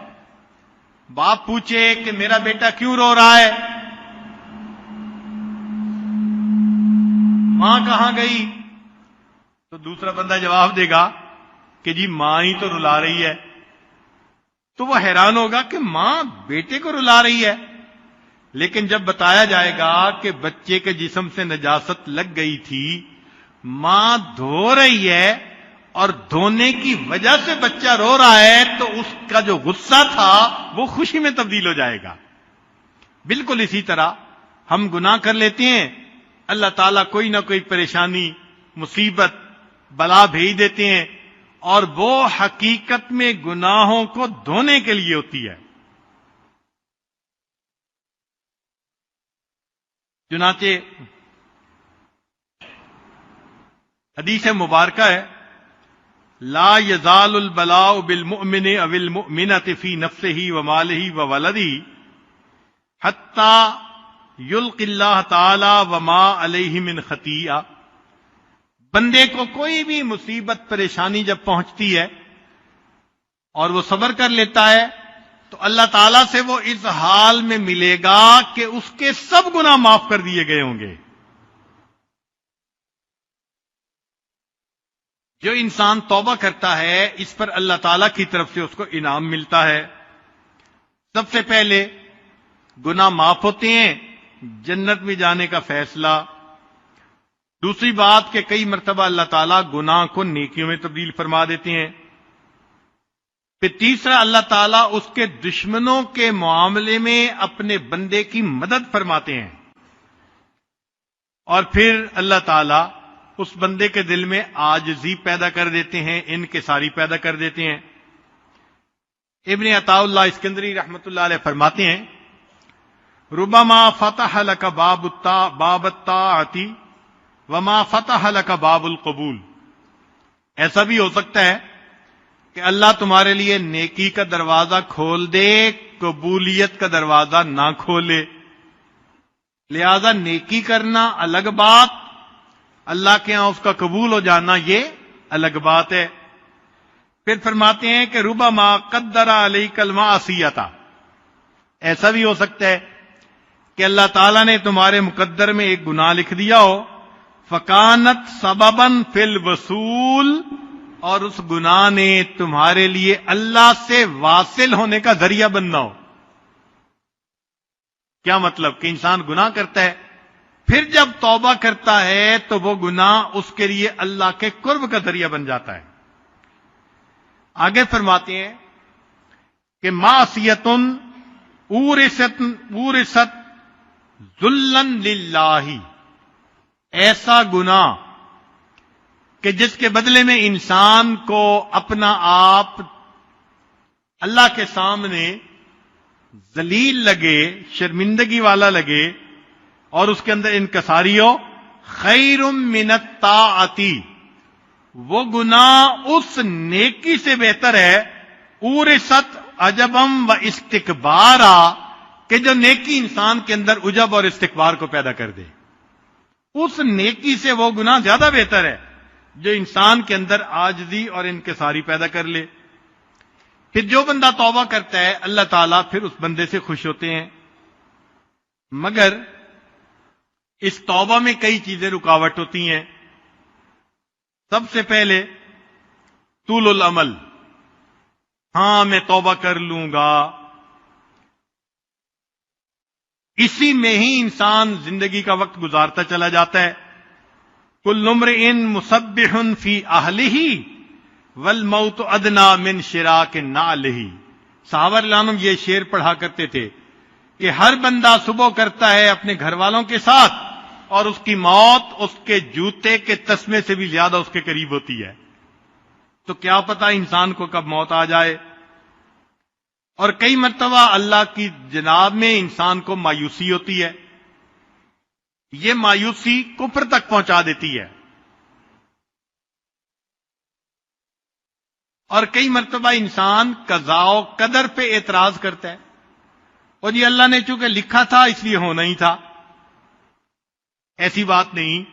Speaker 1: باپ پوچھے کہ میرا بیٹا کیوں رو رہا ہے؟ ماں کہاں گئی؟ تو دوسرا بندہ جواب دے گا کہ جی ماں ہی تو رلا رہی ہے۔ تو وہ حیران ہوگا کہ ماں بیٹے کو رلا رہی ہے، لیکن جب بتایا جائے گا کہ بچے کے جسم سے نجاست لگ گئی تھی، ماں دھو رہی ہے اور دھونے کی وجہ سے بچہ رو رہا ہے، تو اس کا جو غصہ تھا وہ خوشی میں تبدیل ہو جائے گا۔ بالکل اسی طرح ہم گناہ کر لیتے ہیں، اللہ تعالیٰ کوئی نہ کوئی پریشانی، مصیبت، بلا بھیج دیتے ہیں، اور وہ حقیقت میں گناہوں کو دھونے کے لیے ہوتی ہے۔ چنانچہ حدیث مبارکہ ہے، لا یزال البلاء بالمؤمن او المؤمنة فی نفسه وماله وولده حتی یلقی اللہ تعالی وما علیہ من خطیئہ۔ بندے کو کوئی بھی مصیبت پریشانی جب پہنچتی ہے اور وہ صبر کر لیتا ہے، تو اللہ تعالیٰ سے وہ اس حال میں ملے گا کہ اس کے سب گناہ معاف کر دیے گئے ہوں گے۔ جو انسان توبہ کرتا ہے، اس پر اللہ تعالیٰ کی طرف سے اس کو انعام ملتا ہے۔ سب سے پہلے گناہ معاف ہوتے ہیں، جنت میں جانے کا فیصلہ۔ دوسری بات کہ کئی مرتبہ اللہ تعالیٰ گناہ کو نیکیوں میں تبدیل فرما دیتے ہیں۔ پھر تیسرا، اللہ تعالیٰ اس کے دشمنوں کے معاملے میں اپنے بندے کی مدد فرماتے ہیں، اور پھر اللہ تعالیٰ اس بندے کے دل میں عاجزی پیدا کر دیتے ہیں، انکساری پیدا کر دیتے ہیں۔ ابن عطاء اللہ اسکندری رحمۃ اللہ علیہ فرماتے ہیں، ربما فتح لک باب الطاعۃ وما فتح لک باب القبول۔ ایسا بھی ہو سکتا ہے کہ اللہ تمہارے لیے نیکی کا دروازہ کھول دے، قبولیت کا دروازہ نہ کھولے۔ لہذا نیکی کرنا الگ بات، اللہ کے ہاں اس کا قبول ہو جانا یہ الگ بات ہے۔ پھر فرماتے ہیں کہ ربما قدر علیک المعصیۃ، ایسا بھی ہو سکتا ہے کہ اللہ تعالیٰ نے تمہارے مقدر میں ایک گناہ لکھ دیا ہو، فکانت سببا فی الوصول، اور اس گناہ نے تمہارے لیے اللہ سے واصل ہونے کا ذریعہ بننا ہو۔ کیا مطلب؟ کہ انسان گناہ کرتا ہے، پھر جب توبہ کرتا ہے تو وہ گناہ اس کے لیے اللہ کے قرب کا ذریعہ بن جاتا ہے۔ آگے فرماتے ہیں کہ معصیۃ اورثت ذلا للہ، ایسا گناہ کہ جس کے بدلے میں انسان کو اپنا آپ اللہ کے سامنے ذلیل لگے، شرمندگی والا لگے، اور اس کے اندر انکساری ہو، خیر من الطاعۃ، وہ گناہ اس نیکی سے بہتر ہے، اورثت عجبم و استکبارا، کہ جو نیکی انسان کے اندر عجب اور استکبار کو پیدا کر دے۔ اس نیکی سے وہ گناہ زیادہ بہتر ہے جو انسان کے اندر عاجزی اور انکساری پیدا کر لے۔ پھر جو بندہ توبہ کرتا ہے، اللہ تعالیٰ پھر اس بندے سے خوش ہوتے ہیں، مگر اس توبہ میں کئی چیزیں رکاوٹ ہوتی ہیں۔ سب سے پہلے طول العمل، ہاں میں توبہ کر لوں گا، اسی میں ہی انسان زندگی کا وقت گزارتا چلا جاتا ہے۔ کل امرئ مسبح فی اہلہ والموت ادنی من شراک نعلہ۔ صحابہ رضی اللہ عنہم یہ شعر پڑھا کرتے تھے کہ ہر بندہ صبح کرتا ہے اپنے گھر والوں کے ساتھ، اور اس کی موت اس کے جوتے کے تسمے سے بھی زیادہ اس کے قریب ہوتی ہے۔ تو کیا پتہ انسان کو کب موت آ جائے۔ اور کئی مرتبہ اللہ کی جناب میں انسان کو مایوسی ہوتی ہے یہ مایوسی کفر تک پہنچا دیتی ہے. اور کئی مرتبہ انسان قضاء و قدر پہ اعتراض کرتا ہے، اور جی اللہ نے چونکہ لکھا تھا اس لیے ہونا ہی تھا. ایسی بات نہیں.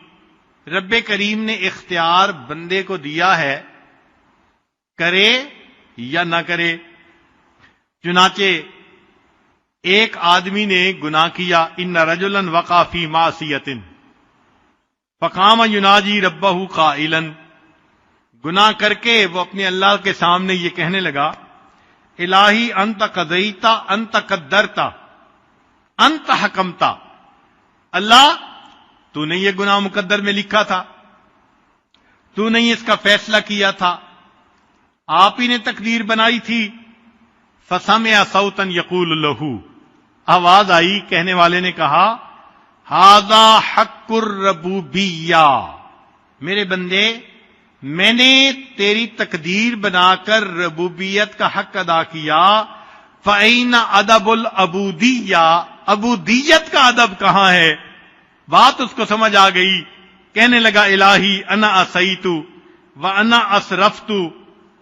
Speaker 1: رب کریم نے اختیار بندے کو دیا ہے، کرے یا نہ کرے. چنانچہ ایک آدمی نے گناہ کیا، ان رجلا وقع فی معصیۃ فقام یناجی ربہ قائلا، گناہ کر کے وہ اپنے اللہ کے سامنے یہ کہنے لگا، الہی انت قضیتا انت قدرتا انت حکمتا، اللہ تو نے یہ گناہ مقدر میں لکھا تھا، تو نے اس کا فیصلہ کیا تھا، آپ ہی نے تقدیر بنائی تھی. فسمع صوتا یقول لہ، آواز آئی، کہنے والے نے کہا، ھذا حق الربوبیہ، میرے بندے میں نے تیری تقدیر بنا کر ربوبیت کا حق ادا کیا، فَأَيْنَ أَدَبُ الْعُبُودِيَّةِ، عبودیت کا ادب کہاں ہے؟ بات اس کو سمجھ آ گئی. کہنے لگا، الہی انا عصیت وانا اسرفت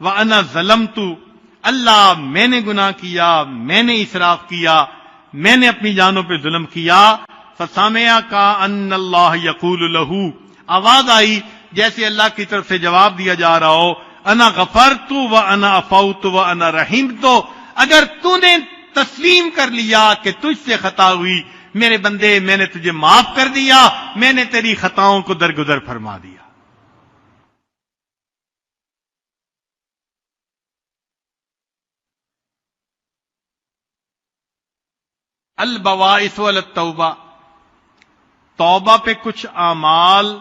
Speaker 1: وانا ظلمت، اللہ میں نے گناہ کیا، میں نے اسراف کیا، میں نے اپنی جانوں پہ ظلم کیا. فسمع کأن اللہ یقول لہ، آواز آئی جیسے اللہ کی طرف سے جواب دیا جا رہا ہو، انا غفرت وانا عفوت وانا رحمت، اگر تو نے تسلیم کر لیا کہ تجھ سے خطا ہوئی، میرے بندے میں نے تجھے معاف کر دیا، میں نے تیری خطاؤں کو درگزر فرما دیا. البواعث والتوبہ، توبہ پہ کچھ اعمال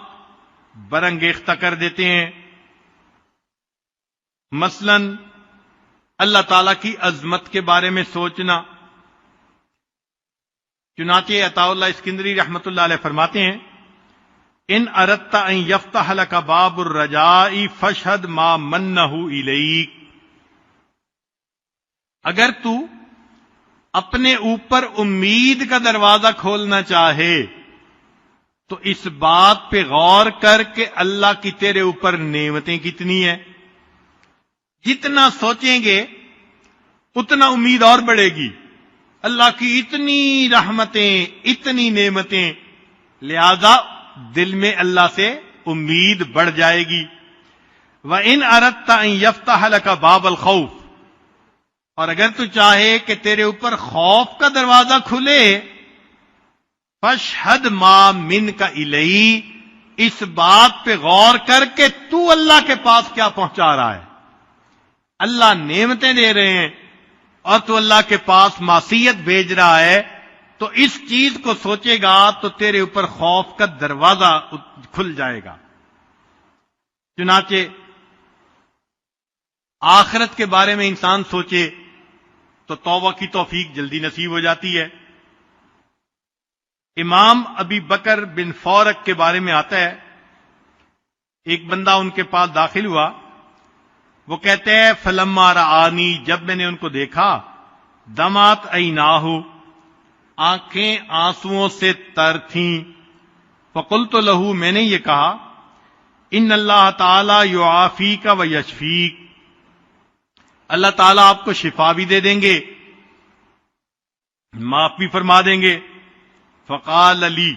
Speaker 1: برانگیختہ کر دیتے ہیں. مثلا اللہ تعالی کی عظمت کے بارے میں سوچنا. چنانچہ عطاء اللہ اسکندری رحمۃ اللہ علیہ فرماتے ہیں، ان اردت ان یفتح لک باب الرجاء فاشہد ما منہ الیک، اگر تو اپنے اوپر امید کا دروازہ کھولنا چاہے تو اس بات پہ غور کر کے اللہ کی تیرے اوپر نعمتیں کتنی ہیں. جتنا سوچیں گے اتنا امید اور بڑھے گی. اللہ کی اتنی رحمتیں، اتنی نعمتیں، لہذا دل میں اللہ سے امید بڑھ جائے گی. وَإِنْ أَرَدْتَ أَنْ يَفْتَحَ لَكَ بَابَ الْخَوْفِ، اور اگر تو چاہے کہ تیرے اوپر خوف کا دروازہ کھلے، فَاشْهَدْ مَا مِنْكَ إِلَيْهِ، اس بات پہ غور کر کے تو اللہ کے پاس کیا پہنچا رہا ہے. اللہ نعمتیں دے رہے ہیں اور تو اللہ کے پاس معصیت بھیج رہا ہے، تو اس چیز کو سوچے گا تو تیرے اوپر خوف کا دروازہ کھل جائے گا. چنانچہ آخرت کے بارے میں انسان سوچے تو توبہ کی توفیق جلدی نصیب ہو جاتی ہے. امام ابی بکر بن فورک کے بارے میں آتا ہے، ایک بندہ ان کے پاس داخل ہوا، وہ کہتے ہیں فلما رآنی، جب میں نے ان کو دیکھا، دمعت عیناہ، آنکھیں آنسوؤں سے تر تھیں. فقلت لہ، میں نے یہ کہا، ان اللہ تعالی یعافیک و یشفیک، اللہ تعالیٰ آپ کو شفا بھی دے دیں گے، معاف بھی فرما دیں گے. فقال علی،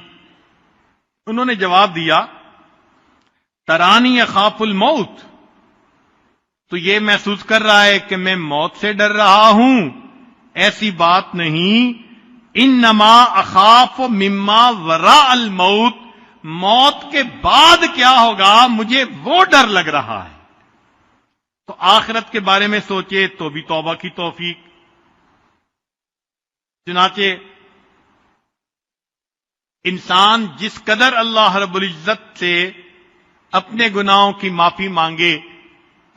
Speaker 1: انہوں نے جواب دیا، ترانی اخاف الموت، تو یہ محسوس کر رہا ہے کہ میں موت سے ڈر رہا ہوں؟ ایسی بات نہیں، انما اخاف مما وراء الموت، موت کے بعد کیا ہوگا مجھے وہ ڈر لگ رہا ہے. تو آخرت کے بارے میں سوچے تو بھی توبہ کی توفیق. چنانچہ انسان جس قدر اللہ رب العزت سے اپنے گناہوں کی معافی مانگے،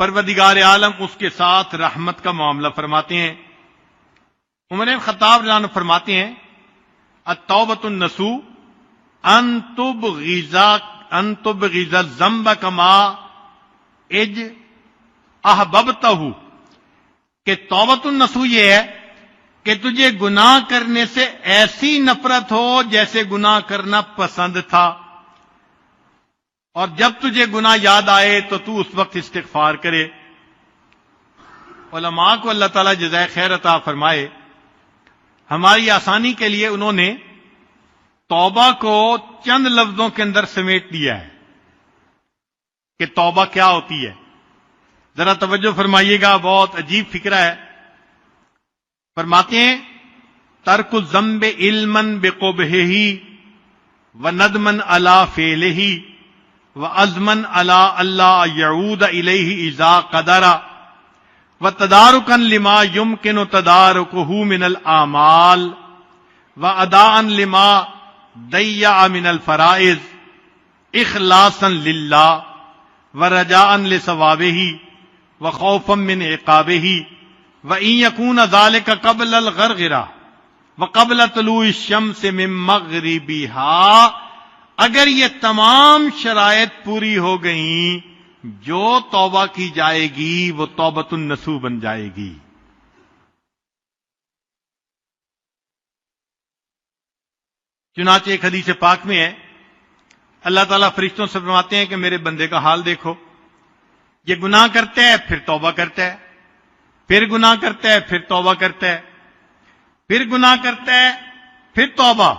Speaker 1: پروردگار عالم اس کے ساتھ رحمت کا معاملہ فرماتے ہیں. عمر بن خطاب رضی اللہ عنہ فرماتے ہیں، التوبۃ النصوح ان تبغض الذنب کما احببتہ، کہ توبۃ النصوح یہ ہے کہ تجھے گناہ کرنے سے ایسی نفرت ہو جیسے گناہ کرنا پسند تھا، اور جب تجھے گناہ یاد آئے تو اس وقت استغفار کرے۔ علماء کو اللہ تعالیٰ جزائے خیر عطا فرمائے، ہماری آسانی کے لیے انہوں نے توبہ کو چند لفظوں کے اندر سمیٹ دیا ہے کہ توبہ کیا ہوتی ہے۔ ذرا توجہ فرمائیے گا، بہت عجیب فکرہ ہے۔ فرماتے ہیں ترک الذنب علما بقبحہ وندما علی فعلہ وعزما علی الا یعود الیہ اذا قدر وتدارکا لما یمکن تدارکہ من الاعمال واداء لما ضیع من الفرائض اخلاصا للہ ورجاء لثوابہ وخوفا من عقابہ وَإِن يَكُونَ ذَلِكَ قَبْلَ الْغَرْغِرَةِ وَقَبْلَ طُلُوعِ الشَّمْسِ مِن مَغْرِبِهَا، اگر یہ تمام شرائط پوری ہو گئیں، جو توبہ کی جائے گی وہ توبۃ النصوح بن جائے گی۔ چنانچہ ایک حدیث پاک میں ہے، اللہ تعالیٰ فرشتوں سے فرماتے ہیں کہ میرے بندے کا حال دیکھو، یہ گناہ کرتا ہے پھر توبہ کرتا ہے، پھر گناہ کرتا ہے پھر توبہ کرتا ہے، پھر گناہ کرتا ہے پھر توبہ۔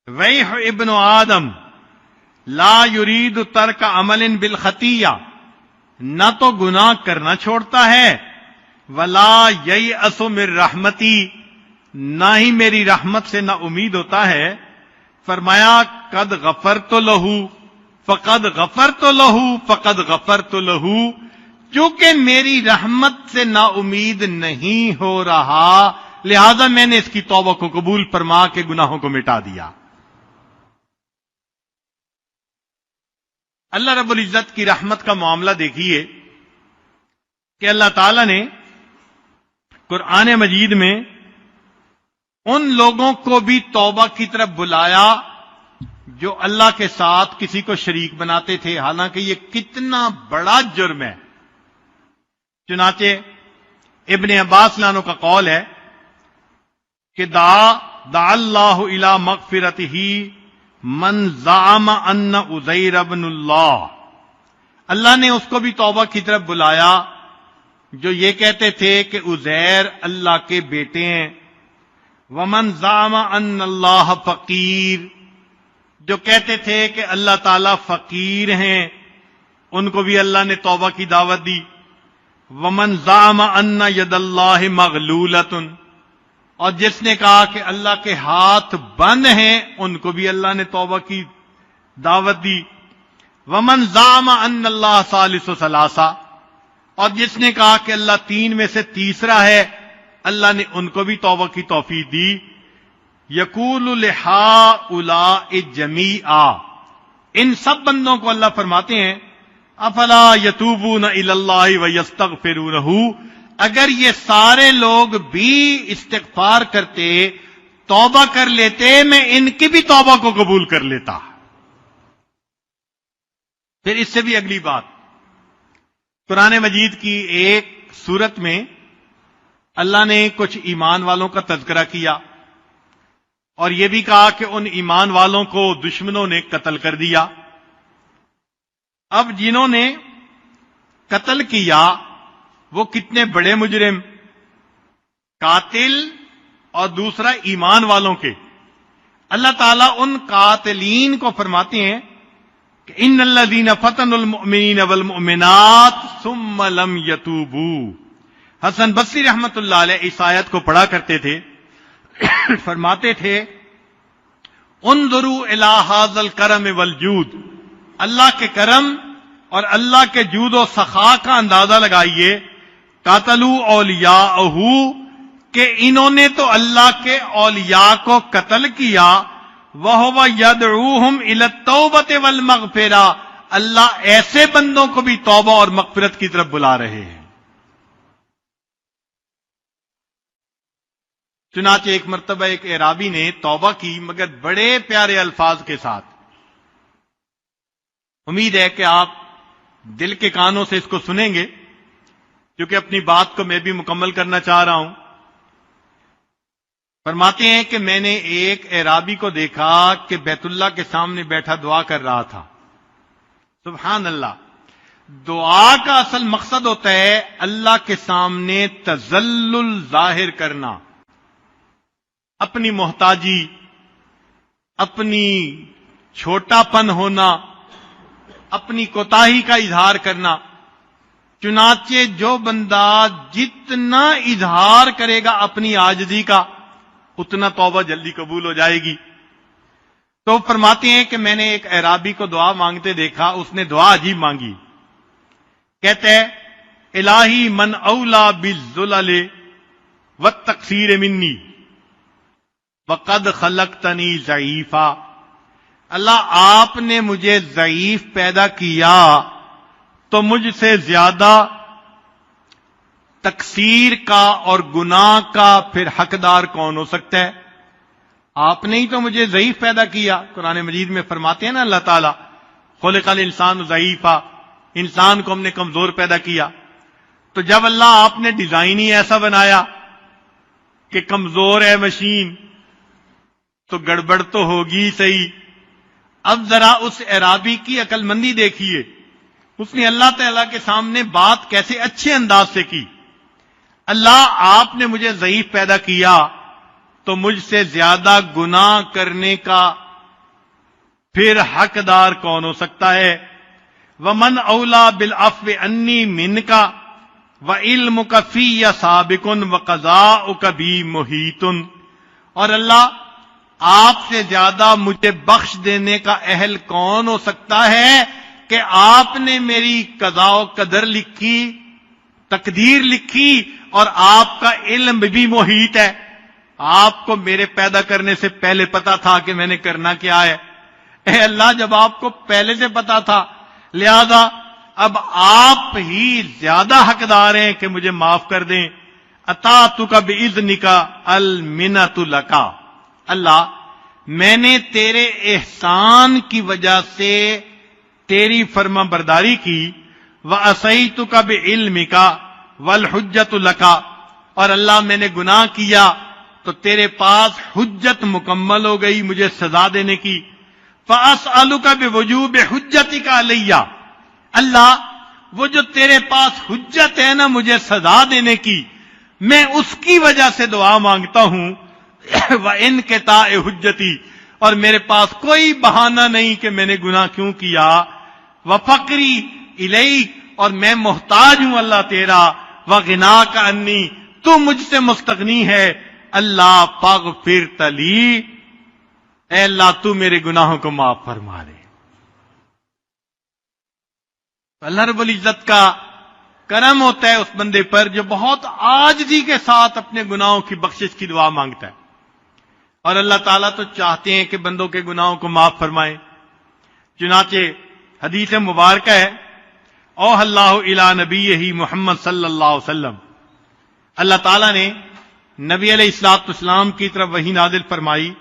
Speaker 1: ویح ابن آدم لا یرید ترک عمل بالخطیہ، نہ تو گناہ کرنا چھوڑتا ہے، ولا ییأس من رحمتی، نہ ہی میری رحمت سے نہ امید ہوتا ہے۔ فرمایا قد غفرت لہ فقد غفرت لہ فقد غفرت لہ، چونکہ میری رحمت سے نا امید نہیں ہو رہا لہذا میں نے اس کی توبہ کو قبول فرما کے گناہوں کو مٹا دیا۔ اللہ رب العزت کی رحمت کا معاملہ دیکھیے کہ اللہ تعالی نے قرآن مجید میں ان لوگوں کو بھی توبہ کی طرف بلایا جو اللہ کے ساتھ کسی کو شریک بناتے تھے، حالانکہ یہ کتنا بڑا جرم ہے۔ چنانچہ ابن عباس لانو کا قول ہے کہ دعا اللہ الی مغفرتہ من زعم ان عزیر ابن اللہ، اللہ نے اس کو بھی توبہ کی طرف بلایا جو یہ کہتے تھے کہ عزیر اللہ کے بیٹے ہیں، ومن زعم ان اللہ فقیر، جو کہتے تھے کہ اللہ تعالیٰ فقیر ہیں، ان کو بھی اللہ نے توبہ کی دعوت دی، ومن زعم ان ید اللہ مغلولۃ، اور جس نے کہا کہ اللہ کے ہاتھ بند ہیں ان کو بھی اللہ نے توبہ کی دعوت دی، ومن زعم ان اللہ ثالث ثلاثہ، اور جس نے کہا کہ اللہ تین میں سے تیسرا ہے اللہ نے ان کو بھی توبہ کی توفیق دی۔ یقول لہؤلاء جمیعا، ان سب بندوں کو اللہ فرماتے ہیں افلا یتوبون الی اللہ ویستغفرونہ، اگر یہ سارے لوگ بھی استغفار کرتے، توبہ کر لیتے، میں ان کی بھی توبہ کو قبول کر لیتا۔ پھر اس سے بھی اگلی بات، قرآن مجید کی ایک سورت میں اللہ نے کچھ ایمان والوں کا تذکرہ کیا اور یہ بھی کہا کہ ان ایمان والوں کو دشمنوں نے قتل کر دیا۔ اب جنہوں نے قتل کیا وہ کتنے بڑے مجرم، قاتل اور دوسرا ایمان والوں کے، اللہ تعالیٰ ان قاتلین کو فرماتے ہیں کہ ان الذین فتنوا المؤمنین والمؤمنات ثم لم یتوبوا۔ حسن بصری رحمت اللہ علیہ اس آیت کو پڑھا کرتے تھے، فرماتے تھے انظروا الی ھذا الکرم والجود، اللہ کے کرم اور اللہ کے جود و سخا کا اندازہ لگائیے، قاتلوا اولیاءہ، کہ انہوں نے تو اللہ کے اولیاء کو قتل کیا، وَهُوَ يَدْعُوهُمْ إِلَى التَّوْبَةِ وَالْمَغْفِرَةِ، اللہ ایسے بندوں کو بھی توبہ اور مغفرت کی طرف بلا رہے ہیں۔ چنانچہ ایک مرتبہ ایک اعرابی نے توبہ کی مگر بڑے پیارے الفاظ کے ساتھ، امید ہے کہ آپ دل کے کانوں سے اس کو سنیں گے۔ کیونکہ اپنی بات کو میں بھی مکمل کرنا چاہ رہا ہوں. فرماتے ہیں کہ میں نے ایک اعرابی کو دیکھا کہ بیت اللہ کے سامنے بیٹھا دعا کر رہا تھا. سبحان اللہ. دعا کا اصل مقصد ہوتا ہے اللہ کے سامنے تذلل ظاہر کرنا، اپنی محتاجی، اپنی چھوٹا پن ہونا، اپنی کوتاہی کا اظہار کرنا. چنانچہ جو بندہ جتنا اظہار کرے گا اپنی عاجزی کا، اتنا توبہ جلدی قبول ہو جائے گی. تو فرماتے ہیں کہ میں نے ایک اعرابی کو دعا مانگتے دیکھا. اس نے دعا عجیب مانگی. کہتے ہیں الہی من اولا بالذلل والتقصیر منی وقد خلقتنی ضعیفا. اللہ آپ نے مجھے ضعیف پیدا کیا تو مجھ سے زیادہ تقصیر کا اور گناہ کا پھر حقدار کون ہو سکتا ہے؟ آپ نے ہی تو مجھے ضعیف پیدا کیا. قرآن مجید میں فرماتے ہیں نا اللہ تعالیٰ خلق الانسان ضعیفا، انسان کو ہم نے کمزور پیدا کیا. تو جب اللہ آپ نے ڈیزائن ہی ایسا بنایا کہ کمزور ہے مشین، تو گڑبڑ تو ہوگی صحیح. اب ذرا اس اعرابی کی عقل مندی دیکھیے. اس نے اللہ تعالیٰ کے سامنے بات کیسے اچھے انداز سے کی. اللہ آپ نے مجھے ضعیف پیدا کیا تو مجھ سے زیادہ گناہ کرنے کا پھر حقدار کون ہو سکتا ہے؟ ومن اولا بالعفو انی منک وعلمک فی سابق وقضاؤک بی محیط. اور اللہ آپ سے زیادہ مجھے بخش دینے کا اہل کون ہو سکتا ہے کہ آپ نے میری قضاء و قدر لکھی، تقدیر لکھی، اور آپ کا علم بھی محیط ہے. آپ کو میرے پیدا کرنے سے پہلے پتا تھا کہ میں نے کرنا کیا ہے. اے اللہ جب آپ کو پہلے سے پتا تھا، لہذا اب آپ ہی زیادہ حقدار ہیں کہ مجھے معاف کر دیں. اطاعتک باذنک المنۃ لک. اللہ میں نے تیرے احسان کی وجہ سے تیری فرما برداری کی. وعصیتک بعلمک والحجۃ لک. اور اللہ میں نے گناہ کیا تو تیرے پاس حجت مکمل ہو گئی مجھے سزا دینے کی. فاسألک بوجوب حجتک علی. اللہ وہ جو تیرے پاس حجت ہے نا مجھے سزا دینے کی، میں اس کی وجہ سے دعا مانگتا ہوں. وانقطاع حجتی، اور میرے پاس کوئی بہانہ نہیں کہ میں نے گناہ کیوں کیا. وفقری الیک، اور میں محتاج ہوں اللہ تیرا. وغناک عنی، تو مجھ سے مستغنی ہے. اللہ فاغفرت لی، اے اللہ تو میرے گناہوں کو معاف فرما دے. اللہ رب العزت کا کرم ہوتا ہے اس بندے پر جو بہت عاجزی کے ساتھ اپنے گناہوں کی بخشش کی دعا مانگتا ہے. اور اللہ تعالیٰ تو چاہتے ہیں کہ بندوں کے گناہوں کو معاف فرمائے. چنانچہ حدیث مبارکہ ہے اوحى اللہ الی نبیہ محمد صلی اللہ علیہ وسلم. اللہ تعالیٰ نے نبی علیہ الصلوۃ والسلام کی طرف وحی نازل فرمائی.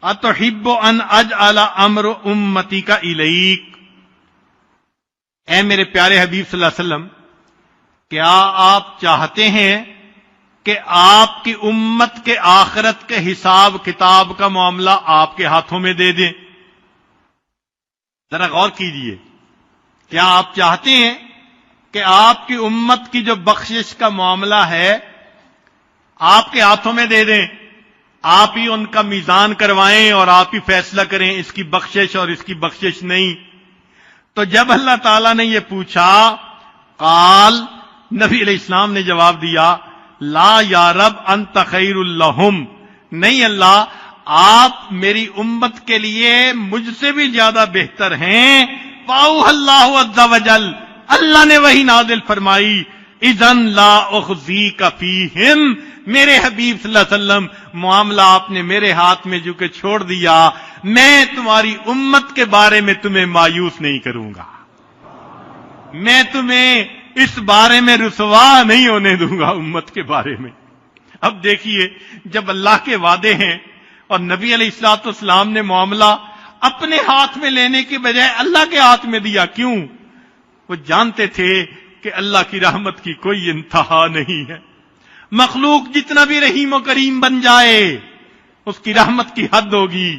Speaker 1: اتحب ان اجعل امر امتک الیک. اے میرے پیارے حبیب صلی اللہ علیہ وسلم، کیا آپ چاہتے ہیں کہ آپ کی امت کے آخرت کے حساب کتاب کا معاملہ آپ کے ہاتھوں میں دے دیں؟ ذرا غور کیجئے. کیا آپ چاہتے ہیں کہ آپ کی امت کی جو بخشش کا معاملہ ہے آپ کے ہاتھوں میں دے دیں، آپ ہی ان کا میزان کروائیں اور آپ ہی فیصلہ کریں اس کی بخشش اور اس کی بخشش نہیں؟ تو جب اللہ تعالیٰ نے یہ پوچھا، قال، نبی علیہ السلام نے جواب دیا، لا یا رب انت خیر لہم. نہیں اللہ، آپ میری امت کے لیے مجھ سے بھی زیادہ بہتر ہیں. فاوحى اللہ عز وجل، اللہ نے وہی نازل فرمائی، اذن لا اخزیک فیہم. میرے حبیب صلی اللہ علیہ وسلم معاملہ آپ نے میرے ہاتھ میں جو کہ چھوڑ دیا، میں تمہاری امت کے بارے میں تمہیں مایوس نہیں کروں گا، میں تمہیں اس بارے میں رسوا نہیں ہونے دوں گا امت کے بارے میں. اب دیکھیے جب اللہ کے وعدے ہیں اور نبی علیہ الصلوۃ والسلام نے معاملہ اپنے ہاتھ میں لینے کے بجائے اللہ کے ہاتھ میں دیا. کیوں؟ وہ جانتے تھے کہ اللہ کی رحمت کی کوئی انتہا نہیں ہے. مخلوق جتنا بھی رحیم و کریم بن جائے اس کی رحمت کی حد ہوگی.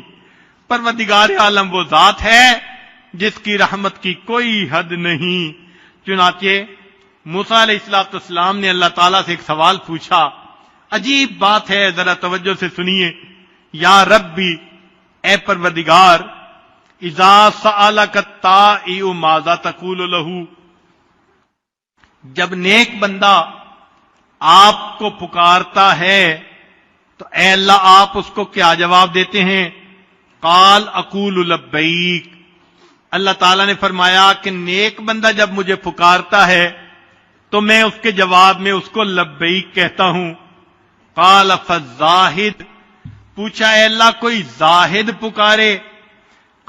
Speaker 1: پروردگار عالم وہ ذات ہے جس کی رحمت کی کوئی حد نہیں. چنانچہ موسیٰ علیہ السلام نے اللہ تعالیٰ سے ایک سوال پوچھا. عجیب بات ہے، ذرا توجہ سے سنیے. یا ربی، اے پروردگار، اذا سألک الطائع ماذا تقول لہ، جب نیک بندہ آپ کو پکارتا ہے تو اے اللہ آپ اس کو کیا جواب دیتے ہیں؟ قال اقول لبیک. اللہ تعالیٰ نے فرمایا کہ نیک بندہ جب مجھے پکارتا ہے تو میں اس کے جواب میں اس کو لبیک کہتا ہوں. قال فالزاہد، پوچھا اے اللہ کوئی زاہد پکارے؟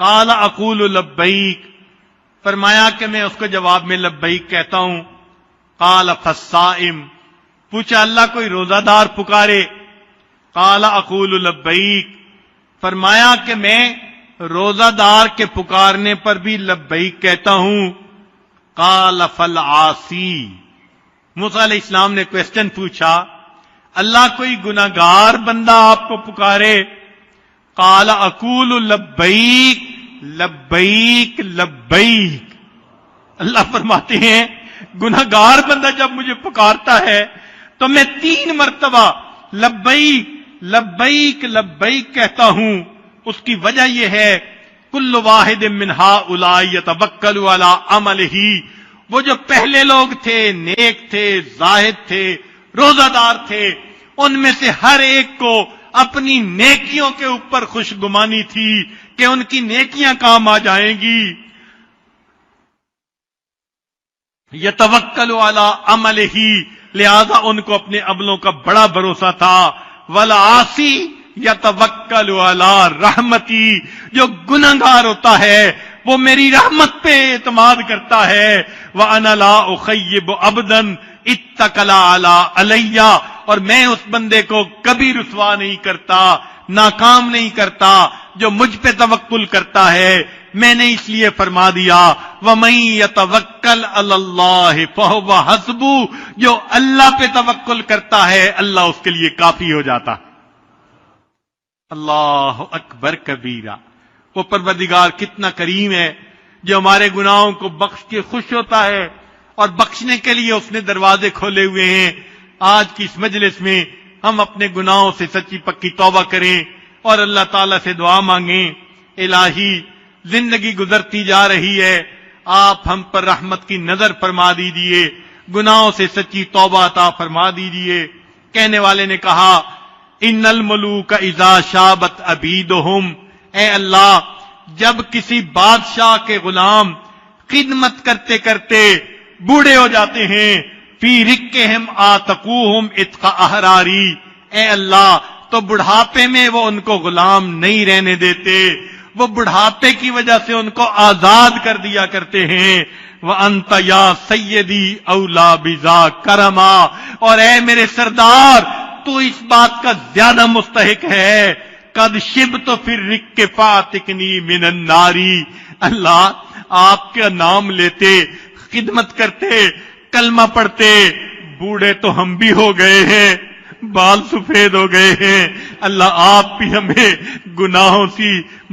Speaker 1: قال اقول لبیک، فرمایا کہ میں اس کو جواب میں لبیک کہتا ہوں. قال فالصائم، پوچھا اللہ کوئی روزہ دار پکارے؟ قال اقول لبیک، فرمایا کہ میں روزہ دار کے پکارنے پر بھی لبیک کہتا ہوں. قال فالعاصی، موسیٰ علیہ السلام نے کوسچن پوچھا اللہ کوئی گناہگار بندہ آپ کو پکارے؟ قال اقول لبیک لبیک لبیک. اللہ فرماتے ہیں گناہگار بندہ جب مجھے پکارتا ہے تو میں 3 مرتبہ لبیک لبیک لبیک کہتا ہوں. اس کی وجہ یہ ہے کل واحد من ہؤلاء یتوکل علی عملہ، وہ جو پہلے لوگ تھے، نیک تھے، زاہد تھے، روزہ دار تھے، ان میں سے ہر ایک کو اپنی نیکیوں کے اوپر خوشگمانی تھی کہ ان کی نیکیاں کام آ جائیں گی. یتوکل علی عملہ، لہذا ان کو اپنے عملوں کا بڑا بھروسہ تھا. والعاصی یتوکل علی رحمتی، جو گنہگار ہوتا ہے وہ میری رحمت پہ اعتماد کرتا ہے. وَأَنَا لَا أُخَيِّبُ عَبْدًا اتَّكَلَ عَلَىٰ عَلَيَّ، اور میں اس بندے کو کبھی رسوا نہیں کرتا، ناکام نہیں کرتا جو مجھ پہ توکل کرتا ہے. میں نے اس لیے فرما دیا وَمَن يَتَوَكَّلْ عَلَى اللَّهِ فَهُوَ حَسْبُهُ، جو اللہ پہ توکل کرتا ہے اللہ اس کے لیے کافی ہو جاتا. اللہ اکبر کبیرہ. وہ پروردگار کتنا کریم ہے جو ہمارے گناہوں کو بخش کے خوش ہوتا ہے، اور بخشنے کے لیے اس نے دروازے کھولے ہوئے ہیں. آج کی اس مجلس میں ہم اپنے گناہوں سے سچی پکی توبہ کریں اور اللہ تعالیٰ سے دعا مانگیں. الہی، زندگی گزرتی جا رہی ہے، آپ ہم پر رحمت کی نظر فرما دیجیے، گناہوں سے سچی توبہ عطا فرما دیجیے. کہنے والے نے کہا ان الملوک اذا شابت عبیدہم، اے اللہ جب کسی بادشاہ کے غلام خدمت کرتے کرتے بوڑھے ہو جاتے ہیں، فی رقہم آتقوہم اتق احراری، اے اللہ تو بڑھاپے میں وہ ان کو غلام نہیں رہنے دیتے، وہ بڑھاپے کی وجہ سے ان کو آزاد کر دیا کرتے ہیں. وَأَنْتَ يَا سَيِّدِي أَوْلَىٰ بِذَا كَرَمًا، اور اے میرے سردار تو اس بات کا زیادہ مستحق ہے. قد شبت فی الرق فاتقنی من النار، اللہ آپ کا نام لیتے، خدمت کرتے، کلمہ پڑھتے، بوڑھے تو ہم بھی ہو گئے ہیں، بال سفید ہو گئے ہیں، اللہ آپ بھی ہمیں گناہوں سے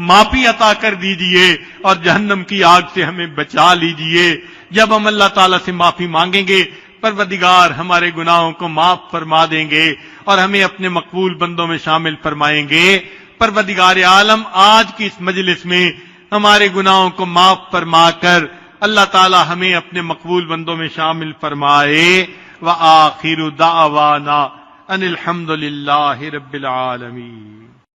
Speaker 1: معافی عطا کر دیجئے اور جہنم کی آگ سے ہمیں بچا لیجئے. جب ہم اللہ تعالیٰ سے معافی مانگیں گے پروردگار ہمارے گناہوں کو معاف فرما دیں گے اور ہمیں اپنے مقبول بندوں میں شامل فرمائیں گے. پروردگار عالم آج کی اس مجلس میں ہمارے گناہوں کو معاف فرما کر اللہ تعالی ہمیں اپنے مقبول بندوں میں شامل فرمائے. وآخر دعوانا ان الحمد للہ رب العالمین.